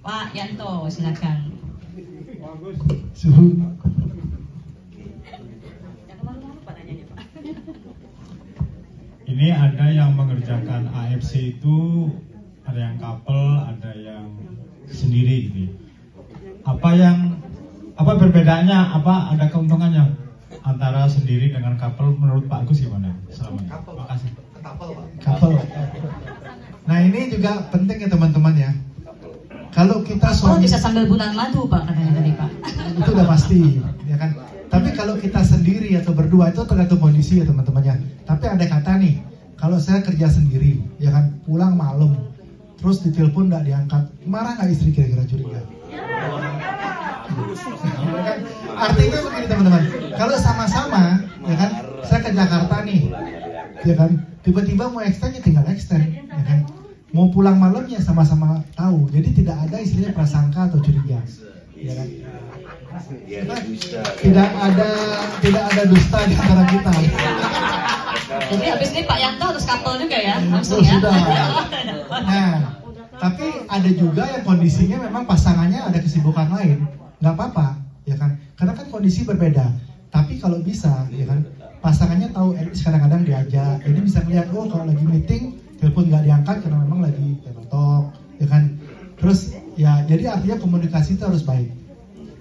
Pak Yanto, silakan. Suhu. Ini ada yang mengerjakan AFC itu, ada yang couple, ada yang sendiri gitu. Apa perbedaannya? Apa ada keuntungannya antara sendiri dengan couple menurut Pak Agus gimana? Selama ini. Terima kasih. Couple. Nah ini juga penting ya teman-teman ya. Kalau kita Kalau bisa sambil bulan madu Pak katanya tadi Pak. itu udah pasti ya kan. Tapi kalau kita sendiri atau berdua itu tergantung kondisi ya teman-temannya. Tapi ada kata nih, kalau saya kerja sendiri ya kan, pulang malam terus ditelepon nggak diangkat, marah nggak istri kira-kira, curiga? Artinya begini teman-teman, kalau sama-sama ya kan, saya ke Jakarta nih ya kan, tiba-tiba mau extend ya tinggal extend ya kan, mau pulang malam ya sama-sama tahu, jadi tidak ada istilahnya prasangka atau curiga ya kan. Tidak ada dusta di antara kita. Jadi habis ini Pak Yanto harus couple juga ya, langsung ya. Sudah. Nah, tapi ada juga yang kondisinya memang pasangannya ada kesibukan lain, nggak apa-apa, ya kan? Karena kan kondisi berbeda. Tapi kalau bisa, ya kan, pasangannya tahu, kadang-kadang diajak, jadi bisa ngeliat, oh kalau lagi meeting, telepon nggak diangkat karena memang lagi table talk, ya kan? Terus ya, jadi artinya komunikasi itu harus baik.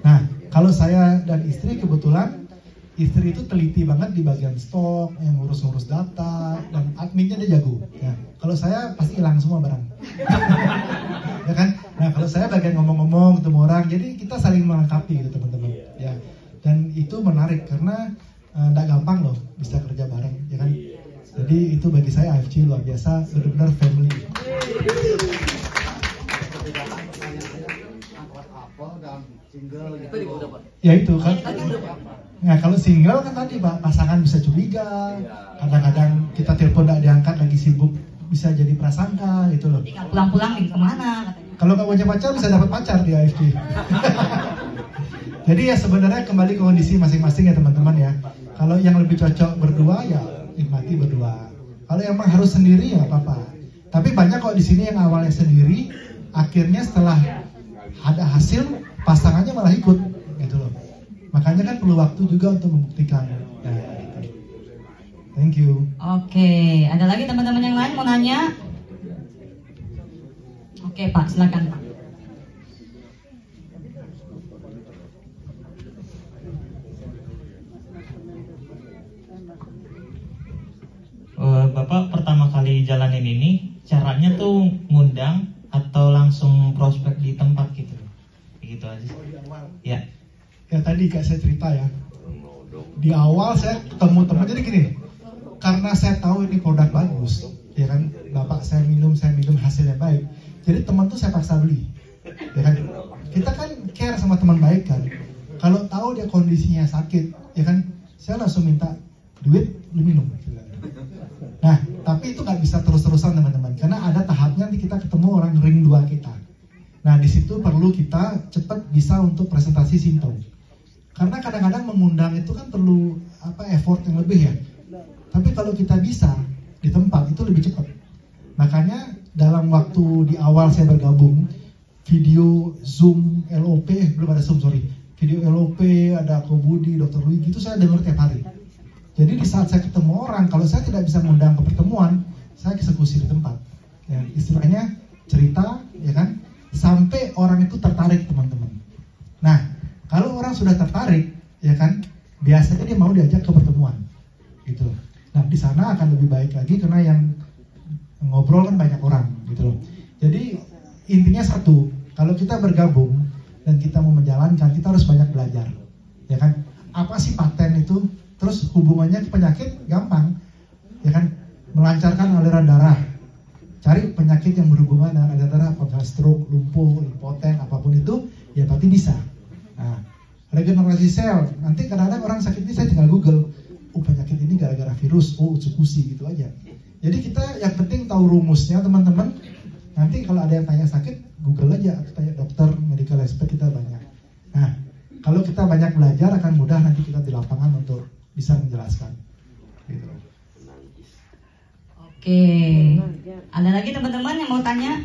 Nah, kalau saya dan istri kebetulan, istri itu teliti banget di bagian stok, yang ngurus-ngurus data, dan adminnya dia jago. Ya, kalau saya pasti hilang semua barang. Ya kan? Nah, kalau saya bagian ngomong-ngomong, ketemu orang, jadi kita saling melengkapi gitu teman-teman. Ya, dan itu menarik karena nggak gampang loh bisa kerja bareng, ya kan? Jadi itu bagi saya AFC luar biasa, benar-benar family. Ya itu kan. Nah kalau single kan tadi Pak, pasangan bisa curiga, kadang-kadang kita telepon nggak diangkat lagi sibuk, bisa jadi prasangka gitu loh. Tinggal pulang-pulang nih kemana katanya. Kalau nggak punya pacar bisa dapat pacar di AFD. Jadi ya sebenarnya kembali ke kondisi masing-masing ya teman-teman ya. Kalau yang lebih cocok berdua ya nikmati berdua. Kalau yang emang harus sendiri ya apa-apa. Tapi banyak kok di sini yang awalnya sendiri, akhirnya setelah ada hasil pasangannya malah ikut gitu loh. Makanya kan perlu waktu juga untuk membuktikan. Ya, gitu. Thank you. Oke, ada lagi teman-teman yang lain mau nanya? Oke Pak, silakan Pak. Bapak pertama kali jalanin ini, caranya tuh ngundang atau langsung prospek di tempat gitu? Gitu aja. Ya. Ya tadi kayak saya cerita ya. Di awal saya ketemu teman, jadi gini, karena saya tahu ini produk bagus, ya kan, bapak saya minum hasilnya baik. Jadi teman tuh saya paksa beli, ya kan. Kita kan care sama teman baik kan. Kalau tahu dia kondisinya sakit, ya kan, saya langsung minta duit, lu minum. Nah, tapi itu nggak bisa terus-terusan teman-teman, karena ada tahapnya nanti kita ketemu orang ring 2 kita. Nah, di situ perlu kita cepat bisa untuk presentasi simptom. Karena kadang-kadang mengundang itu kan perlu effort yang lebih ya. Tapi kalau kita bisa di tempat itu lebih cepat. Makanya dalam waktu di awal saya bergabung, video Zoom LOP, belum ada Zoom sorry, video LOP ada Ko Budi, Dr. Luigi itu saya dengar tiap hari. Jadi di saat saya ketemu orang, kalau saya tidak bisa mengundang ke pertemuan, saya eksekusi di tempat. Ya, istilahnya cerita, ya kan, sampai orang itu tertarik teman-teman. Nah, kalau orang sudah tertarik, ya kan, biasanya dia mau diajak ke pertemuan, gitu. Nah, di sana akan lebih baik lagi karena yang ngobrol kan banyak orang, gitu loh. Jadi intinya satu, kalau kita bergabung dan kita mau menjalankan, kita harus banyak belajar, ya kan. Apa sih paten itu? terus hubungannya ke penyakit gampang, ya kan, melancarkan aliran darah. Cari penyakit yang berhubungan dengan aliran darah, apakah stroke, lumpuh, impoten, apapun itu, ya pasti bisa. Nah, regenerasi sel, nanti kadang-kadang orang sakit ini saya tinggal Google, penyakit ini gara-gara virus, eksekusi gitu aja. Jadi kita yang penting tahu rumusnya teman-teman. Nanti kalau ada yang tanya sakit, Google aja, atau tanya dokter, medical expert, kita banyak. Nah, kalau kita banyak belajar akan mudah nanti kita di lapangan untuk bisa menjelaskan. Gitu. Oke, ada lagi teman-teman yang mau tanya?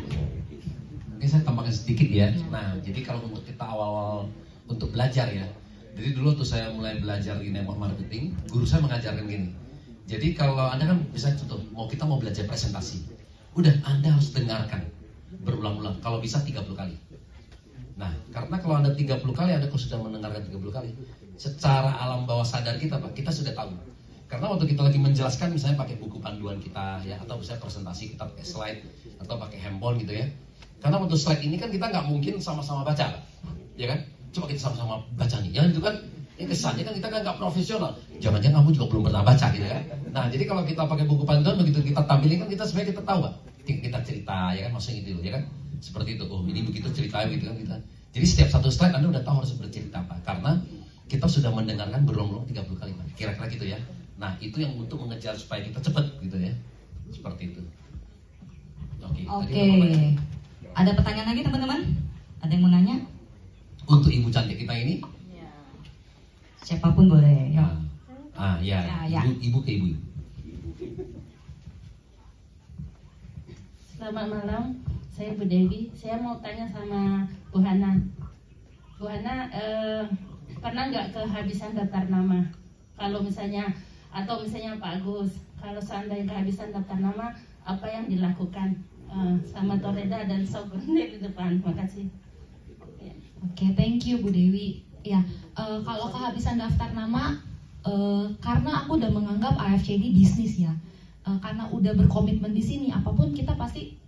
Oke, saya tambahkan sedikit ya. Nah, jadi kalau untuk kita awal-awal untuk belajar ya, jadi dulu tuh saya mulai belajar di network marketing, guru saya mengajarkan gini. Jadi kalau Anda kan bisa contoh, kita mau belajar presentasi, udah Anda harus dengarkan berulang-ulang, kalau bisa 30 kali. Nah, karena kalau Anda 30 kali, Anda sudah mendengarkan 30 kali, secara alam bawah sadar kita Pak, kita sudah tahu. Karena waktu kita lagi menjelaskan, misalnya pakai buku panduan kita ya, atau misalnya presentasi kita pakai slide atau pakai handphone gitu ya. Karena waktu slide ini kan kita nggak mungkin sama-sama baca, ya kan? Coba kita sama-sama baca nih, ya itu kan. Kesannya kan kita kan nggak profesional. Jangan-jangan kamu juga belum pernah baca gitu kan. Nah, jadi kalau kita pakai buku panduan, begitu kita tampilin kan kita sebenarnya kita tahu Pak. Kita cerita ya kan, maksudnya gitu ya kan. Seperti itu, ini begitu ceritanya gitu kan kita. Jadi setiap satu slide Anda udah tahu harus bercerita Pak. Karena kita sudah mendengarkan berulang-ulang 30 kali Pak. Kira-kira gitu ya. Nah, itu yang untuk mengejar supaya kita cepat gitu ya. Seperti itu. Oke. Ada pertanyaan lagi teman-teman? Ada yang mau nanya? Untuk ibu cantik kita ini? Siapapun boleh. Yuk. Ya. Ya. Ibu ke ibu. Selamat malam, saya Bu Dewi. Saya mau tanya sama Bu Hana. Bu Hana, pernah nggak kehabisan daftar nama? Kalau misalnya, atau misalnya Pak Agus, kalau seandainya kehabisan daftar nama, apa yang dilakukan? Sama Toreda dan Sob di depan. Terima kasih. Oke, thank you Bu Dewi. Ya, kalau kehabisan daftar nama, karena aku udah menganggap AFC ini bisnis ya. Karena udah berkomitmen di sini, apapun kita pasti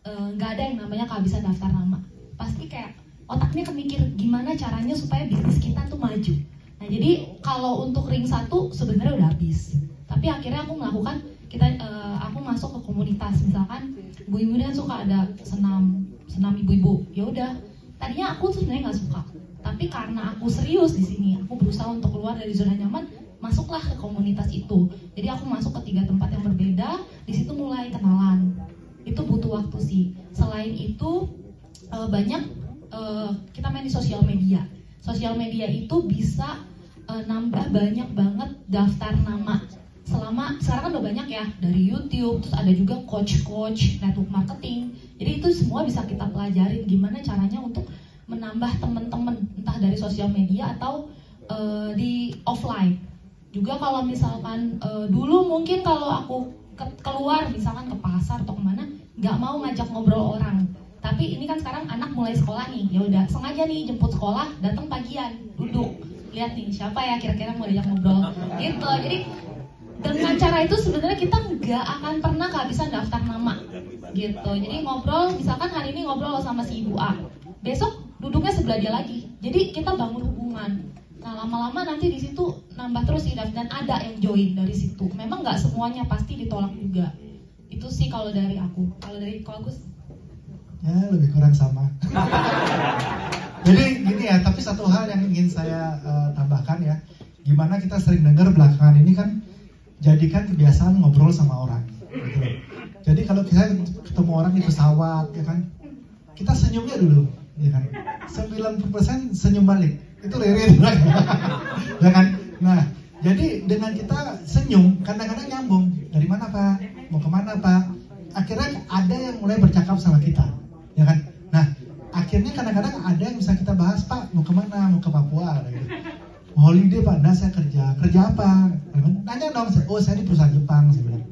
nggak ada yang namanya kehabisan daftar nama. Pasti kayak otaknya kemikir gimana caranya supaya bisnis kita tuh maju. Nah, jadi kalau untuk ring 1 sebenarnya udah habis. Tapi akhirnya aku melakukan aku masuk ke komunitas, misalkan ibu-ibu kan suka ada senam ibu-ibu. Ya udah, tadinya aku tuh sebenarnya nggak suka. Tapi karena aku serius di sini, aku berusaha untuk keluar dari zona nyaman, masuklah ke komunitas itu. Jadi aku masuk ke 3 tempat yang berbeda, di situ mulai kenalan. Itu butuh waktu sih. Selain itu banyak kita main di sosial media. Sosial media itu bisa nambah banyak banget daftar nama. Sekarang kan udah banyak ya, dari YouTube, terus ada juga coach network marketing. Jadi itu semua bisa kita pelajarin gimana caranya untuk menambah teman-teman, entah dari sosial media atau di offline. Juga kalau misalkan dulu mungkin kalau aku keluar misalkan ke pasar atau kemana, nggak mau ngajak ngobrol orang. Tapi ini kan sekarang anak mulai sekolah nih, ya udah sengaja nih jemput sekolah, datang pagian, duduk, lihat nih siapa ya kira-kira mau diajak ngobrol, gitu. Jadi dengan cara itu sebenarnya kita nggak akan pernah kehabisan daftar nama, gitu. Jadi ngobrol, misalkan hari ini ngobrol sama si Ibu A, besok duduknya sebelah dia lagi. Jadi kita bangun hubungan. Nah, lama-lama nanti di situ nambah terus sih, dan ada yang join dari situ. Memang nggak semuanya pasti ditolak juga. Itu sih kalau dari aku. Kalau dari Agus? Ya, lebih kurang sama. Jadi gini ya, tapi satu hal yang ingin saya tambahkan ya. Gimana kita sering dengar belakangan ini kan, jadikan kebiasaan ngobrol sama orang. Gitu. Jadi kalau kita ketemu orang di pesawat, ya kan, kita senyumnya dulu. Ya kan, 90% senyum balik. Itu rere ya kan. Nah, jadi dengan kita senyum, kadang-kadang nyambung. Dari mana Pak? Mau kemana Pak? Akhirnya ada yang mulai bercakap sama kita, ya kan. Nah, akhirnya kadang-kadang ada yang bisa kita bahas, Pak, mau kemana? Mau ke Papua, gitu. Mau holiday Pak? Nah, saya kerja apa? Nanya dong, oh saya di perusahaan Jepang, saya bilang.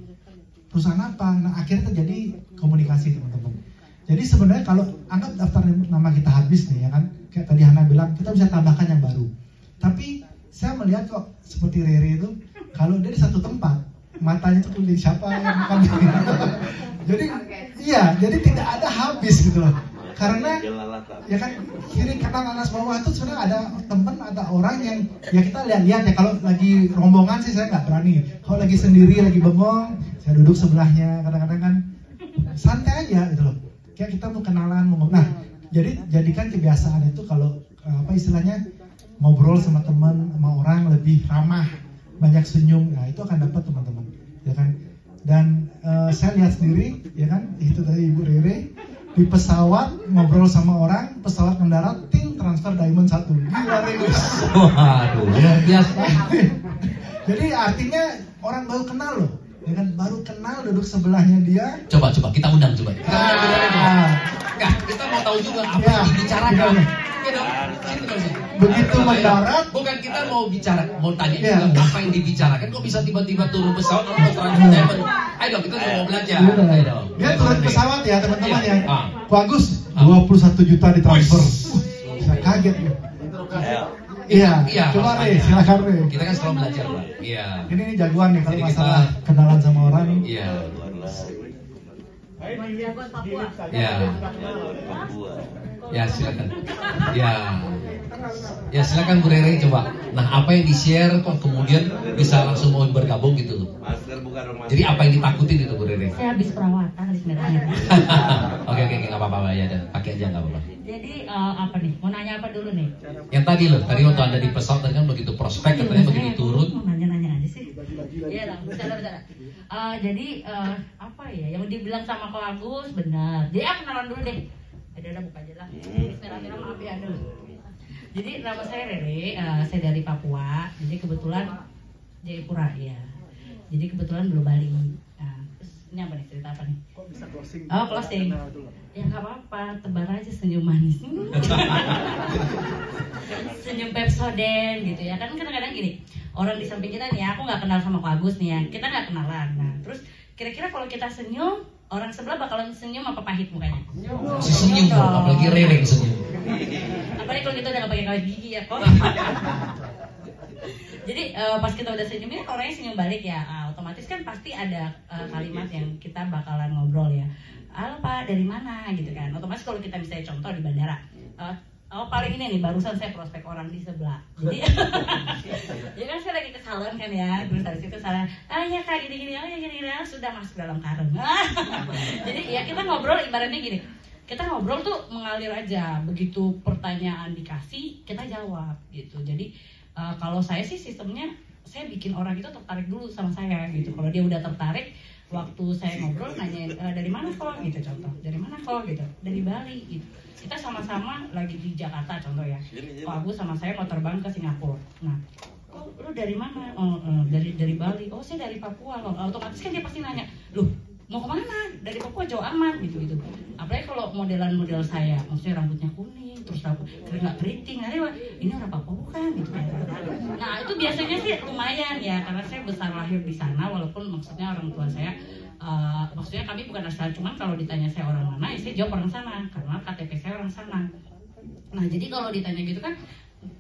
Perusahaan apa? Nah, akhirnya terjadi komunikasi teman-teman. Jadi sebenarnya kalau anggap daftar nama kita habis nih ya kan, kayak tadi Hana bilang, kita bisa tambahkan yang baru. Tapi saya melihat kok seperti Rere itu, kalau dia di satu tempat, matanya tuh lihat siapa yang makan. Jadi iya, jadi tidak ada habis gitu loh. Karena ya kan kiri kanan atas bawah itu sebenarnya ada teman, ada orang yang ya kita lihat-lihat ya. Kalau lagi rombongan sih saya nggak berani. Kalau lagi sendiri, lagi bengong, saya duduk sebelahnya. Kadang-kadang kan santai aja gitu loh. Kayak kita mau kenalan, mau nah. Jadi jadikan kebiasaan itu kalau apa istilahnya ngobrol sama teman, sama orang lebih ramah, banyak senyum. Nah itu akan dapat teman-teman, ya kan. Dan saya lihat sendiri, ya kan, itu dari Ibu Rere di pesawat ngobrol sama orang, pesawat mendarat, ting transfer diamond 1. Gila Rere. Waduh, luar biasa. Jadi artinya orang baru kenal loh, ya kan, baru kenal duduk sebelahnya dia. Coba kita undang coba. Kita mau tahu juga apa yang dibicarakan. Begitu mendarat, bukan kita mau bicara, mau tanya juga apa yang dibicarakan. Kok bisa tiba-tiba turun pesawat lalu transfer diamond? Ayo dong, kita mau belajar. Dia turun pesawat ya teman-teman ya. Pak Agus 21 juta ditransfer. Saya kaget ya. Iya, coba deh, silakan deh. Kita kan selalu belajar, Pak. Iya. Ini jagoan nih kalau masalah kenalan sama orang. Iya. Jagoan Papua. Ya. Ya silakan. Ya silakan Bu Rere coba. Nah apa yang di-share kok kemudian bisa langsung mau bergabung gitu loh. Jadi apa yang ditakutin itu Bu Rere? Saya habis perawatan, habis merah-merah. Oke nggak apa-apa ya, pakai aja nggak apa-apa. Jadi apa nih? Mau nanya apa dulu nih? Yang tadi loh, tadi waktu Anda di pesawat tadi kan begitu prospek katanya begitu turun. Mau nanya-nanya aja sih. Iya lah, bercanda. Jadi apa ya? Yang dibilang sama Ko Agus benar. Jadi kenalan dulu deh. Ada buka aja lah. Bismillahirrahmanirrahim, maaf ya dulu. Jadi nama saya Rere, saya dari Papua. Jadi kebetulan Jayapura ya. Jadi kebetulan belum Bali. Nah, terus ini apa nih, cerita apa nih? Kok bisa closing? Oh, closing. Ya nggak apa-apa, tebar aja senyum manis. Senyum Pepsodent gitu ya. Kan kadang-kadang gini, orang di samping kita nih, aku nggak kenal sama Ko Agus nih ya. Kita nggak kenalan. Nah, terus kira-kira kalau kita senyum, orang sebelah bakalan senyum apa pahit mukanya? Senyum dong, apalagi Rere senyum. Apalagi kalau kita udah nggak pakai kawat gigi ya kok. Jadi pas kita udah senyumnya orangnya senyum balik ya, otomatis kan pasti ada kalimat yang kita bakalan ngobrol ya. Halo Pak, dari mana gitu kan? Otomatis kalau kita misalnya contoh di bandara, paling ini nih barusan saya prospek orang di sebelah. Jadi ya kan saya lagi ke salon kan ya, terus dari situ salon, ya Kak gini-gini, gini-gini, sudah masuk dalam karung. Jadi ya kita ngobrol ibaratnya gini. Kita ngobrol tuh mengalir aja, begitu pertanyaan dikasih kita jawab gitu. Jadi kalau saya sih sistemnya saya bikin orang itu tertarik dulu sama saya gitu. Kalau dia udah tertarik, waktu saya ngobrol nanya dari mana kok gitu, contoh dari mana kok gitu, dari Bali gitu. Kita sama-sama lagi di Jakarta contoh ya. Ko Agus sama saya mau terbang ke Singapura. Nah, lu dari mana? Dari Bali. Oh saya dari Papua. Otomatis kan dia pasti nanya, loh mau kemana? Dari Papua jauh amat gitu. Apalagi kalau model saya, maksudnya rambutnya kuning, terus nggak keriting, ini orang Papua bukan gitu. Nah itu biasanya sih lumayan ya, karena saya besar lahir di sana, walaupun maksudnya orang tua saya, maksudnya kami bukan asal, cuman kalau ditanya saya orang mana, ya saya jawab orang sana, karena KTP saya orang sana. Nah jadi kalau ditanya gitu kan,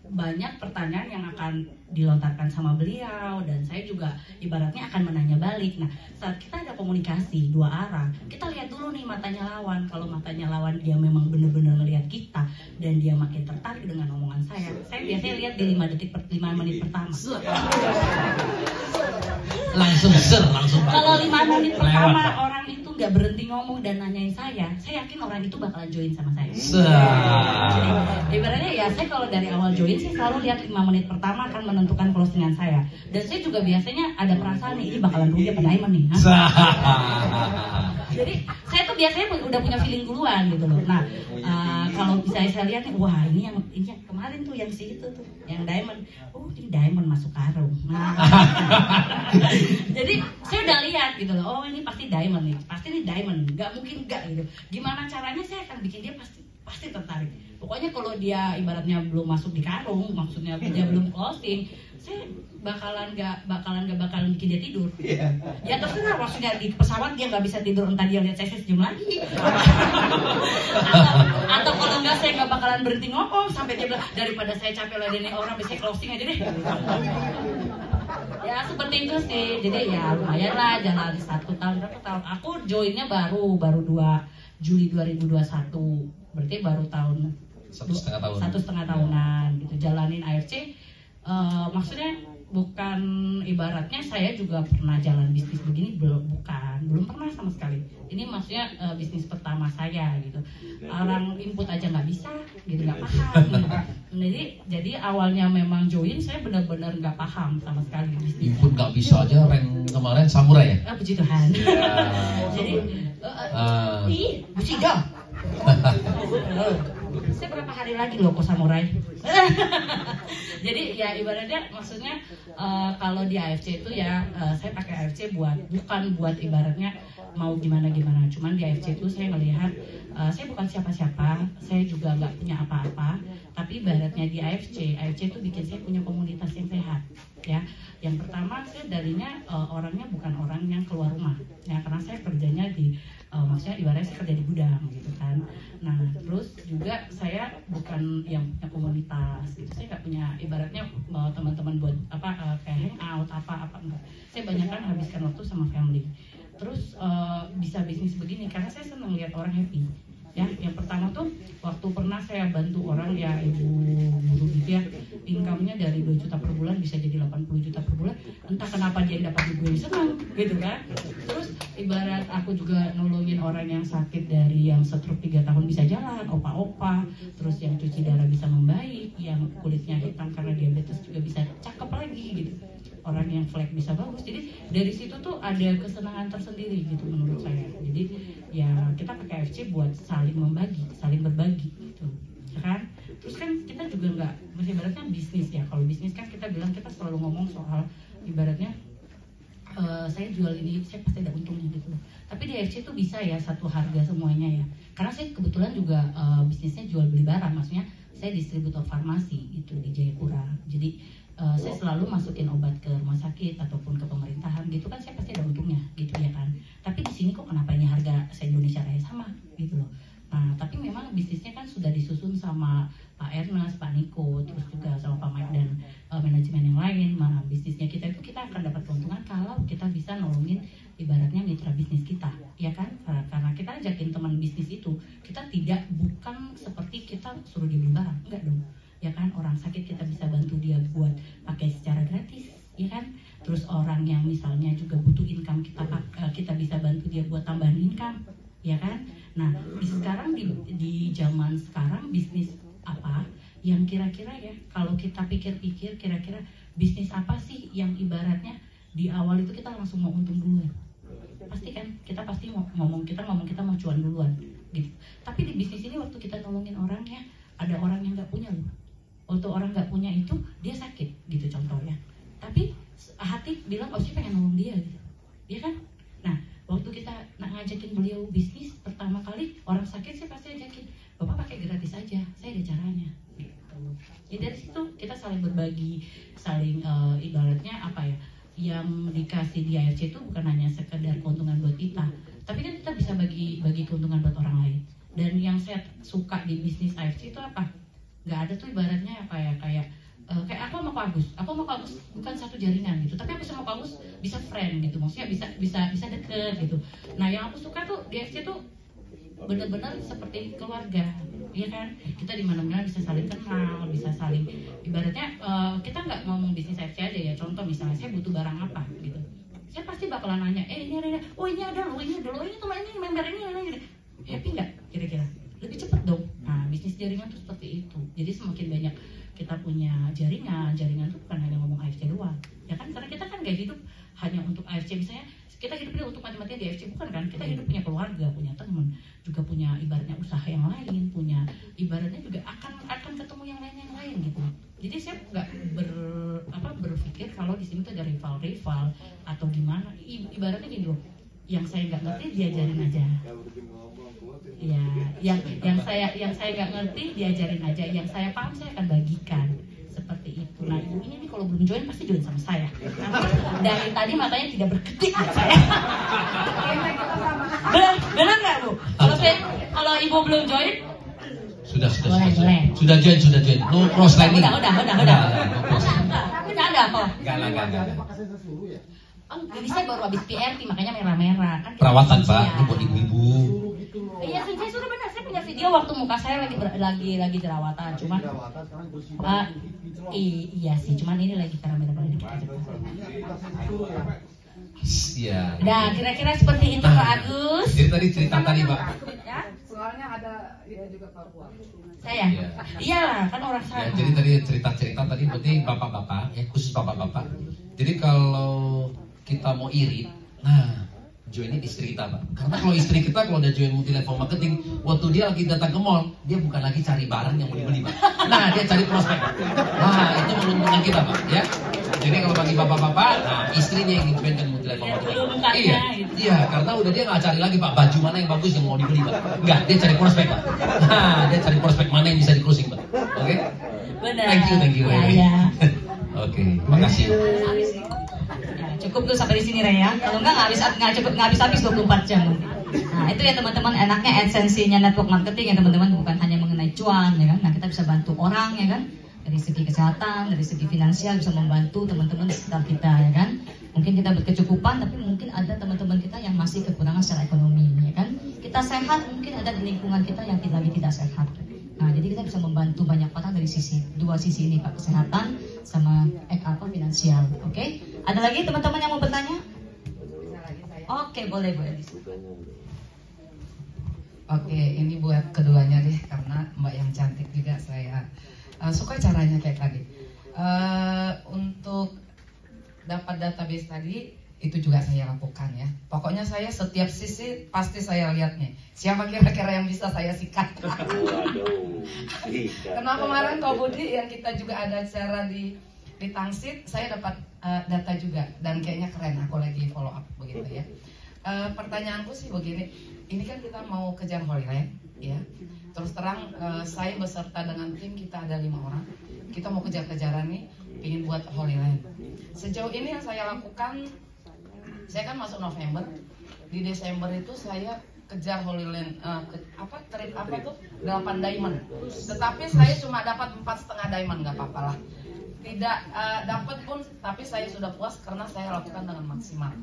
banyak pertanyaan yang akan dilontarkan sama beliau, dan saya juga ibaratnya akan menanya balik. Nah saat kita ada komunikasi dua arah, kita lihat dulu nih matanya lawan. Kalau matanya lawan dia memang benar-benar ngelihat kita dan dia makin tertarik dengan omongan saya biasanya lihat di 5 menit pertama. Langsung. Kalau 5 menit pertama orang itu nggak berhenti ngomong dan nanyain saya yakin orang itu bakalan join sama saya. Jadi, ibaratnya ya saya kalau dari awal join sih selalu lihat 5 menit pertama akan menentukan closingan saya. Dan saya juga biasanya ada perasaan nih, ini bakalan rugi apa diamond nih. Jadi saya tuh biasanya udah punya feeling duluan gitu loh. Nah kalau misalnya saya lihat nih, wah ini yang kemarin tuh yang si itu tuh, yang diamond. Oh ini diamond masuk karung. Nah, jadi saya udah lihat gitu loh. Oh ini pasti diamond nih, pasti ini diamond. Gak mungkin enggak gitu. Gimana caranya saya akan bikin dia pasti tertarik. Pokoknya kalau dia ibaratnya belum masuk di karung, maksudnya dia belum closing, saya bakalan bikin dia tidur. Ya terserah, maksudnya di pesawat dia nggak bisa tidur, entah dia lihat saya senyum lagi. atau kalau nggak saya nggak bakalan berhenti ngomong sampai dia bilang, daripada saya capek ladenin orang, bisa closing aja deh. Ya seperti itu sih. Jadi ya lumayan lah, jalan 1 tahun, berapa tahun. Aku joinnya baru 2 Juli 2021, berarti baru tahun 1,5 tahun. 1,5 tahunan gitu jalanin AFC. Maksudnya bukan ibaratnya saya juga pernah jalan bisnis begini, belum pernah sama sekali. Ini maksudnya bisnis pertama saya gitu. Orang input aja nggak bisa gitu, nggak paham gitu. Jadi awalnya memang join saya benar-benar nggak paham sama sekali bisnis. Input nggak bisa aja, kemarin samurai ya? Puji Tuhan. Jadi puji dong. Saya berapa hari lagi loh kok samurai. Jadi ya ibaratnya maksudnya kalau di AFC itu ya saya pakai AFC bukan buat ibaratnya mau gimana, cuman di AFC itu saya ngelihat saya bukan siapa-siapa, saya juga nggak punya apa-apa, tapi ibaratnya di AFC itu bikin saya punya komunitas yang sehat ya. Yang pertama saya darinya orangnya bukan orang yang keluar rumah ya, karena saya kerjanya di maksudnya ibaratnya saya kerja di gudang gitu kan. Nah terus juga saya bukan yang punya komunitas gitu, saya nggak punya ibaratnya teman-teman buat kayak hangout apa enggak. Saya banyak kan habiskan waktu sama family. Terus bisa bisnis begini karena saya senang lihat orang happy ya. Yang pertama tuh waktu pernah saya bantu orang ya, ibu guru gitu ya, income-nya dari 2 juta per bulan bisa jadi 80 juta per bulan, entah kenapa dia dapat gue senang gitu kan. Terus ibarat aku juga nolongin orang yang sakit, dari yang stroke 3 tahun bisa jalan, opa-opa, terus yang cuci darah bisa membaik, yang kulitnya hitam karena diabetes juga bisa cakep lagi gitu, orang yang flek bisa bagus. Jadi dari situ tuh ada kesenangan tersendiri gitu menurut saya. Jadi ya kita pakai AFC buat saling membagi, saling berbagi gitu, ya kan. Terus kan kita juga nggak, masih ibaratnya bisnis ya. Kalau bisnis kan kita bilang, kita selalu ngomong soal ibaratnya saya jual ini, saya pasti ada untungnya gitu. Tapi di AFC itu bisa ya satu harga semuanya ya. Karena saya kebetulan juga bisnisnya jual beli barang, maksudnya saya distributor farmasi itu di Jayapura. Jadi saya selalu masukin obat ke rumah sakit ataupun ke pemerintahan gitu kan, saya pasti ada untungnya gitu ya kan. Tapi di sini kok kenapa ini harga se-Indonesia Raya sama gitu loh. Nah tapi memang bisnisnya kan sudah disusun sama Pak Ernest, Pak Niko, terus juga sama Pak Mike dan manajemen yang lain. Nah bisnisnya kita itu kita akan dapat keuntungan kalau kita bisa nolongin ibaratnya mitra bisnis kita, ya kan. Karena kita ajakin teman bisnis itu, kita bukan seperti kita suruh dia beli barang, enggak dong. Ya kan, orang sakit kita bisa bantu dia buat pakai secara gratis, ya kan. Terus orang yang misalnya juga butuh income, kita bisa bantu dia buat tambahan income, ya kan. Nah sekarang di zaman sekarang bisnis apa yang kira-kira ya, kalau kita pikir-pikir kira-kira bisnis apa sih yang ibaratnya di awal itu kita langsung mau untung duluan. Pasti kan kita pasti ngomong kita mau cuan duluan gitu. Tapi di bisnis ini waktu kita nolongin orangnya, ada orang yang nggak punya loh. Waktu orang nggak punya itu dia sakit gitu contohnya, tapi hati bilang oh sih pengen nolong dia gitu, ya kan. Nah waktu kita ngajakin beliau bisnis pertama kali orang sakit, saya pasti ajakin bapak pakai gratis aja, saya ada caranya gitu. Jadi dari situ kita saling berbagi, saling ibaratnya apa ya, yang dikasih di AFC itu bukan hanya sekedar keuntungan buat kita, tapi kan kita bisa bagi keuntungan buat orang lain. Dan yang saya suka di bisnis AFC itu apa? Nggak ada tuh ibaratnya apa ya, kayak aku sama Pak Agus bukan satu jaringan gitu, tapi aku sama Pak Agus bisa friend gitu, maksudnya bisa deket gitu. Nah yang aku suka tuh di AFC tuh benar-benar seperti keluarga, ya kan. Kita di mana-mana bisa saling kenal, bisa saling ibaratnya kita nggak ngomong bisnis AFC aja ya. Contoh misalnya saya butuh barang apa gitu, saya pasti bakalan nanya, ini ada, oh ini ada loh, ini teman ini member ini, happy nggak kira-kira? Lebih cepat dong. Nah bisnis jaringan tuh seperti itu. Jadi semakin banyak kita punya jaringan tuh bukan hanya ngomong AFC doang, ya kan. Karena kita kan nggak hidup hanya untuk AFC, misalnya kita hidupnya untuk mati-matian di AFC, bukan kan. Kita hidup punya keluarga, punya teman, juga punya ibaratnya usaha yang lain, punya ibaratnya juga akan ketemu yang lain gitu. Jadi saya nggak berpikir kalau di sini tuh ada rival atau gimana. Ibaratnya gini loh, yang saya nggak ngerti diajarin aja. Ya, yang saya nggak ngerti diajarin aja, yang saya paham saya akan bagikan, seperti itu. Nah ibu ini nih kalau belum join pasti join sama saya. Dari tadi matanya tidak berkedip saya. Benar nggak Bu? Kalau ibu belum join? Sudah join. No cross lining. Udah. Tapi nggak ada kok. Enggak. Jadi saya baru habis PRT makanya merah-merah kan. Perawatan Pak, ini buat ibu-ibu. Iya, saya sudah benar. Saya punya video waktu muka saya lagi jerawatan. Cuman iya sih, cuman ini lagi karena benar-benar dikit aja. Iya. Nah, kira-kira seperti itu Pak Agus. Jadi tadi cerita tadi Pak. Ya? Soalnya ada itu juga Papua. Saya? Iyalah, kan orang sana. Ya, jadi tadi cerita-cerita tadi berarti bapak-bapak, ya khusus bapak-bapak. Jadi kalau kita mau irit, nah joinin istri kita Pak. Karena kalau istri kita kalau udah join multi level marketing, waktu dia lagi datang ke mall, dia bukan lagi cari barang yang mau dibeli Pak. Nah dia cari prospek Pak. Nah itu menguntungkan kita Pak, ya. Jadi kalau bagi bapak-bapak, nah istrinya yang joinkan multi level marketing. Iya, iya, karena udah dia nggak cari lagi Pak baju mana yang bagus yang mau dibeli Pak. Enggak, dia cari prospek Pak. Nah dia cari prospek mana yang bisa di closing Pak. Oke? Benar. Thank you. Ya. Oke, makasih. Cukup tuh sampai di sini Ray ya. Kalau nggak habis 24 jam. Nah itu ya teman-teman, enaknya esensinya network marketing ya teman-teman, bukan hanya mengenai cuan ya kan. Nah kita bisa bantu orang ya kan, dari segi kesehatan, dari segi finansial, bisa membantu teman-teman di sekitar kita ya kan. Mungkin kita berkecukupan, tapi mungkin ada teman-teman kita yang masih kekurangan secara ekonomi ya kan. Kita sehat, mungkin ada di lingkungan kita yang lagi tidak sehat. Nah, jadi kita bisa membantu banyak orang dari dua sisi ini Pak, kesehatan sama finansial. Oke? Ada lagi teman-teman yang mau bertanya? Oke, boleh Bu Elis. Oke, ini buat keduanya deh, karena Mbak yang cantik juga saya suka caranya kayak tadi. Untuk dapat database tadi itu juga saya lakukan ya. Pokoknya saya setiap sisi pasti saya lihat nih, siapa kira-kira yang bisa saya sikat. Karena kemarin Kak Budi yang kita juga ada acara di Tangsit, saya dapat data juga dan kayaknya keren. Aku lagi follow up begitu ya. Pertanyaanku sih begini, ini kan kita mau kejar Holy Land ya. Terus terang saya beserta dengan tim kita ada 5 orang. Kita mau kejar-kejaran nih, ingin buat Holy Land. Sejauh ini yang saya lakukan, saya kan masuk November, di Desember itu saya kejar Holy Land, trip 8 diamond. Tetapi saya cuma dapat 4,5 diamond, nggak apa-apa lah. Tidak dapat pun, tapi saya sudah puas karena saya lakukan dengan maksimal.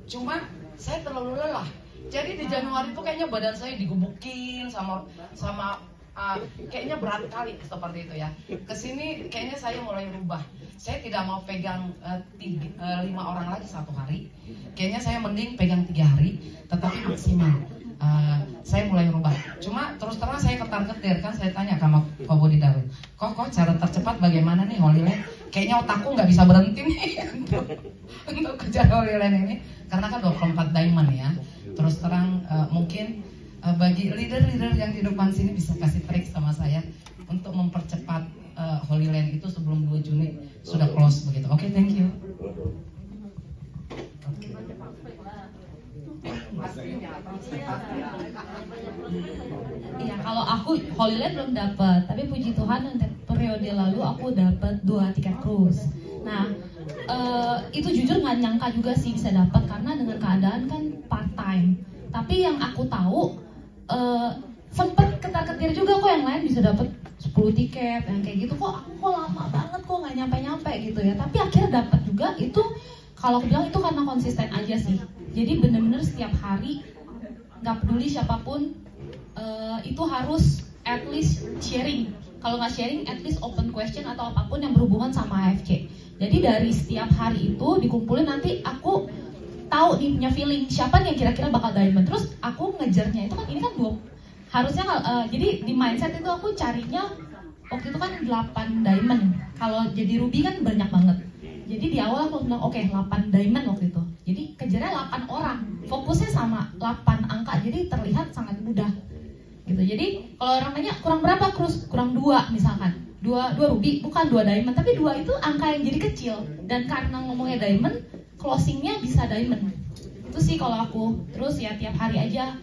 Cuma saya terlalu lelah. Jadi di Januari itu kayaknya badan saya digebukin sama kayaknya berat kali seperti itu ya. Kesini kayaknya saya mulai rubah. Saya tidak mau pegang 5 orang lagi satu hari. Kayaknya saya mending pegang 3 hari, tetapi maksimal. Saya mulai rubah. Cuma terus terang saya ketar-ketir kan, saya tanya sama Pak Budi Darul, kok cara tercepat bagaimana nih Holy Land? Kayaknya otakku nggak bisa berhenti nih untuk kejar Holy Land ini, karena kan 24 diamond ya. Terus terang mungkin bagi leader-leader yang di depan sini bisa kasih trik sama saya untuk mempercepat Holy Land itu sebelum 2 Juni sudah close begitu. Oke, thank you. Iya, kalau aku Holy Land belum dapat, tapi puji Tuhan untuk periode lalu aku dapat 2 tiket cruise. Nah, itu jujur nggak nyangka juga sih bisa dapat karena dengan keadaan kan part time. Tapi yang aku tahu sempet ketar-ketir juga kok yang lain bisa dapat 10 tiket yang kayak gitu, kok lama banget kok nggak nyampe gitu ya. Tapi akhirnya dapat juga. Itu kalau aku bilang itu karena konsisten aja sih. Jadi bener-bener setiap hari nggak peduli siapapun itu harus at least sharing. Kalau nggak sharing, at least open question atau apapun yang berhubungan sama AFC. Jadi dari setiap hari itu dikumpulin, nanti aku tahu nih punya feeling siapa nih yang kira-kira bakal diamond. Terus aku ngejarnya itu kan ini kan harusnya jadi di mindset itu aku carinya waktu itu kan 8 diamond. Kalau jadi ruby kan banyak banget. Jadi di awal aku bilang oke, 8 diamond waktu itu. Jadi kejarnya 8 orang. Fokusnya sama 8 angka. Jadi terlihat sangat mudah. Gitu. Jadi kalau orang nanya kurang berapa cruise? Kurang 2 misalkan. 2 ruby, bukan 2 diamond, tapi 2 itu angka yang jadi kecil. Dan karena ngomongnya diamond, closingnya bisa diamond. Itu sih kalau aku. Terus ya tiap hari aja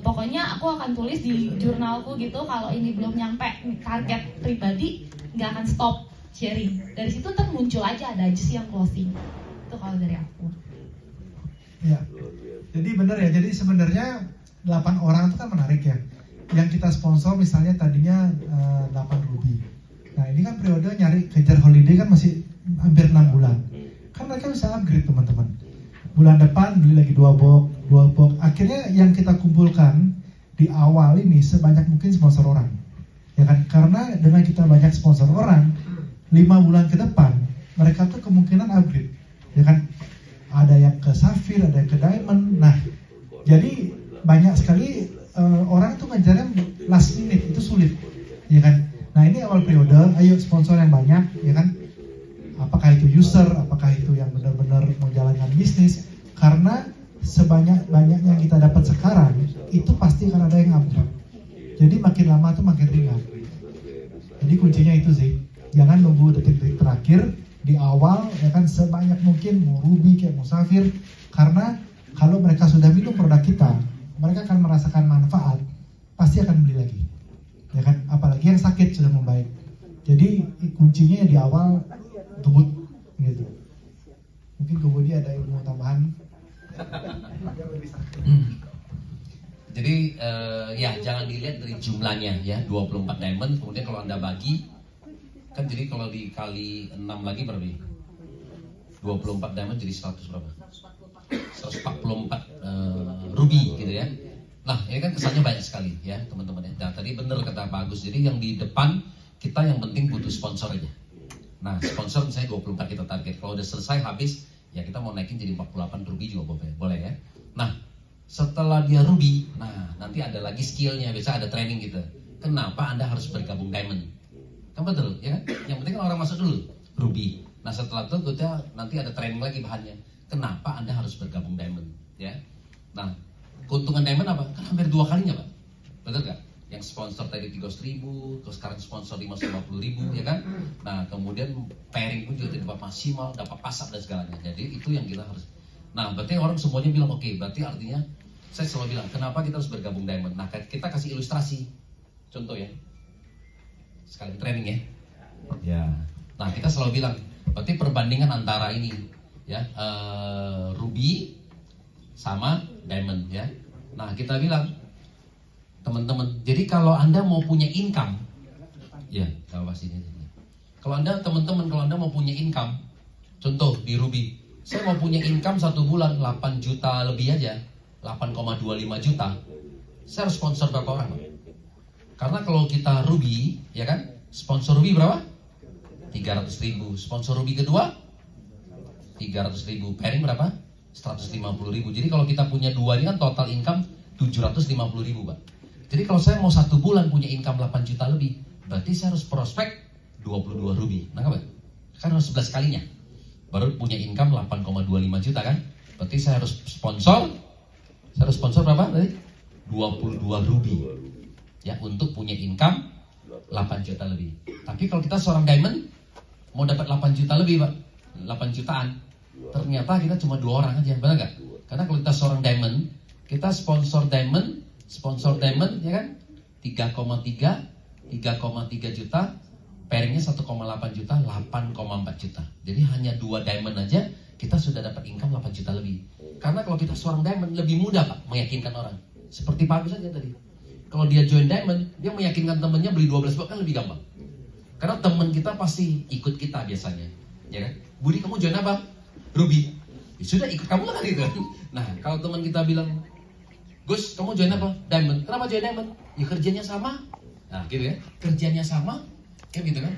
pokoknya aku akan tulis di jurnalku gitu, kalau ini belum nyampe target pribadi nggak akan stop sharing. Dari situ ntar muncul aja ada aja sih yang closing. Itu kalau dari aku. Ya, jadi benar ya. Jadi sebenarnya 8 orang itu kan menarik ya. Yang kita sponsor misalnya tadinya 8 ruby. Nah ini kan periode nyari kejar holiday kan masih hampir 6 bulan. Kan mereka bisa upgrade teman-teman. Bulan depan beli lagi 2 box, Akhirnya yang kita kumpulkan di awal ini sebanyak mungkin sponsor orang, ya kan? Karena dengan kita banyak sponsor orang, 5 bulan ke depan mereka tuh kemungkinan upgrade, ya kan? Ada yang ke Safir, ada yang ke Diamond. Nah, jadi banyak sekali orang tuh ngejarnya last minute, itu sulit, ya kan? Nah, ini awal periode, ayo sponsor yang banyak, ya kan? Apakah itu user, apakah itu yang benar-benar mau jalankan bisnis? Karena sebanyak-banyak yang kita dapat sekarang itu pasti akan ada yang upgrade. Jadi makin lama tuh makin ringan. Jadi kuncinya itu sih, jangan nunggu detik-detik terakhir, di awal ya kan sebanyak mungkin, mau Ruby kayak mau Safir, karena kalau mereka sudah minum produk kita, mereka akan merasakan manfaat, pasti akan beli lagi, ya kan? Apalagi yang sakit sudah membaik. Jadi kuncinya di awal gebut gitu. Mungkin kemudian ada ilmu tambahan. Jadi ya jangan dilihat dari jumlahnya ya, 24 diamond. Kemudian kalau Anda bagi, kan jadi kalau dikali 6 lagi berapa? 24 diamond jadi 100 berapa? 144 ruby gitu ya. Nah ini kan kesannya banyak sekali ya teman-teman ya. Nah tadi benar kata Pak Agus, jadi yang di depan kita yang penting butuh sponsor aja. Nah sponsor misalnya 24 kita target, kalau udah selesai habis ya kita mau naikin jadi 48 ruby juga boleh ya. Nah setelah dia ruby, nah nanti ada lagi skillnya, biasa ada training gitu. Kenapa Anda harus bergabung diamond? Kan betul ya kan? Yang penting kan orang masuk dulu ruby. Nah setelah itu kita nanti ada training lagi bahannya. Kenapa Anda harus bergabung diamond ya? Nah keuntungan diamond apa? Kan hampir 2 kalinya Pak, betul gak? Yang sponsor tadi 300.000, terus sekarang sponsor 550.000 ya kan? Nah kemudian pairing pun juga dapat maksimal, dapat pasar dan segalanya. Jadi itu yang kita harus. Nah berarti orang semuanya bilang oke, berarti artinya saya selalu bilang kenapa kita harus bergabung diamond. Nah kita kasih ilustrasi, contoh ya, sekali training ya. Ya. Nah kita selalu bilang, berarti perbandingan antara ini ya ruby sama diamond ya. Nah kita bilang teman-teman, jadi kalau Anda mau punya income, ya kalau sini. Kalau Anda teman-teman, kalau Anda mau punya income, contoh di Ruby, saya mau punya income 1 bulan 8 juta lebih aja, 8,25 juta, saya harus sponsor berapa orang? Karena kalau kita Ruby, ya kan, sponsor Ruby berapa? 300.000, sponsor Ruby kedua 300.000, pairing berapa? 150.000. Jadi kalau kita punya 2 ini kan total income 750.000 Pak. Jadi kalau saya mau 1 bulan punya income 8 juta lebih, berarti saya harus prospek 22 ruby. Nah kan? Kan harus 11 kalinya. Baru punya income 8,25 juta kan? Berarti saya harus sponsor. Saya harus sponsor berapa tadi? 22 ruby. Ya, untuk punya income 8 juta lebih. Tapi kalau kita seorang diamond mau dapat 8 juta lebih, Pak. 8 jutaan. Ternyata kita cuma 2 orang aja, benar nggak? Karena kalau kita seorang diamond, kita sponsor diamond ya kan 3,3 juta, pairingnya 1,8 juta, 8,4 juta. Jadi hanya 2 diamond aja kita sudah dapat income 8 juta lebih. Karena kalau kita seorang diamond lebih mudah Pak meyakinkan orang. Seperti Pak Agus aja tadi. Kalau dia join diamond, dia meyakinkan temennya beli 12 buah kan lebih gampang. Karena teman kita pasti ikut kita biasanya, ya kan? Budi kamu join apa? Ruby. Ya sudah ikut kamu lah gitu. Nah kalau teman kita bilang, Gus, kamu join apa? Diamond. Kenapa join Diamond? Ya kerjanya sama. Nah, gitu ya. Kerjanya sama, kayak gitu kan.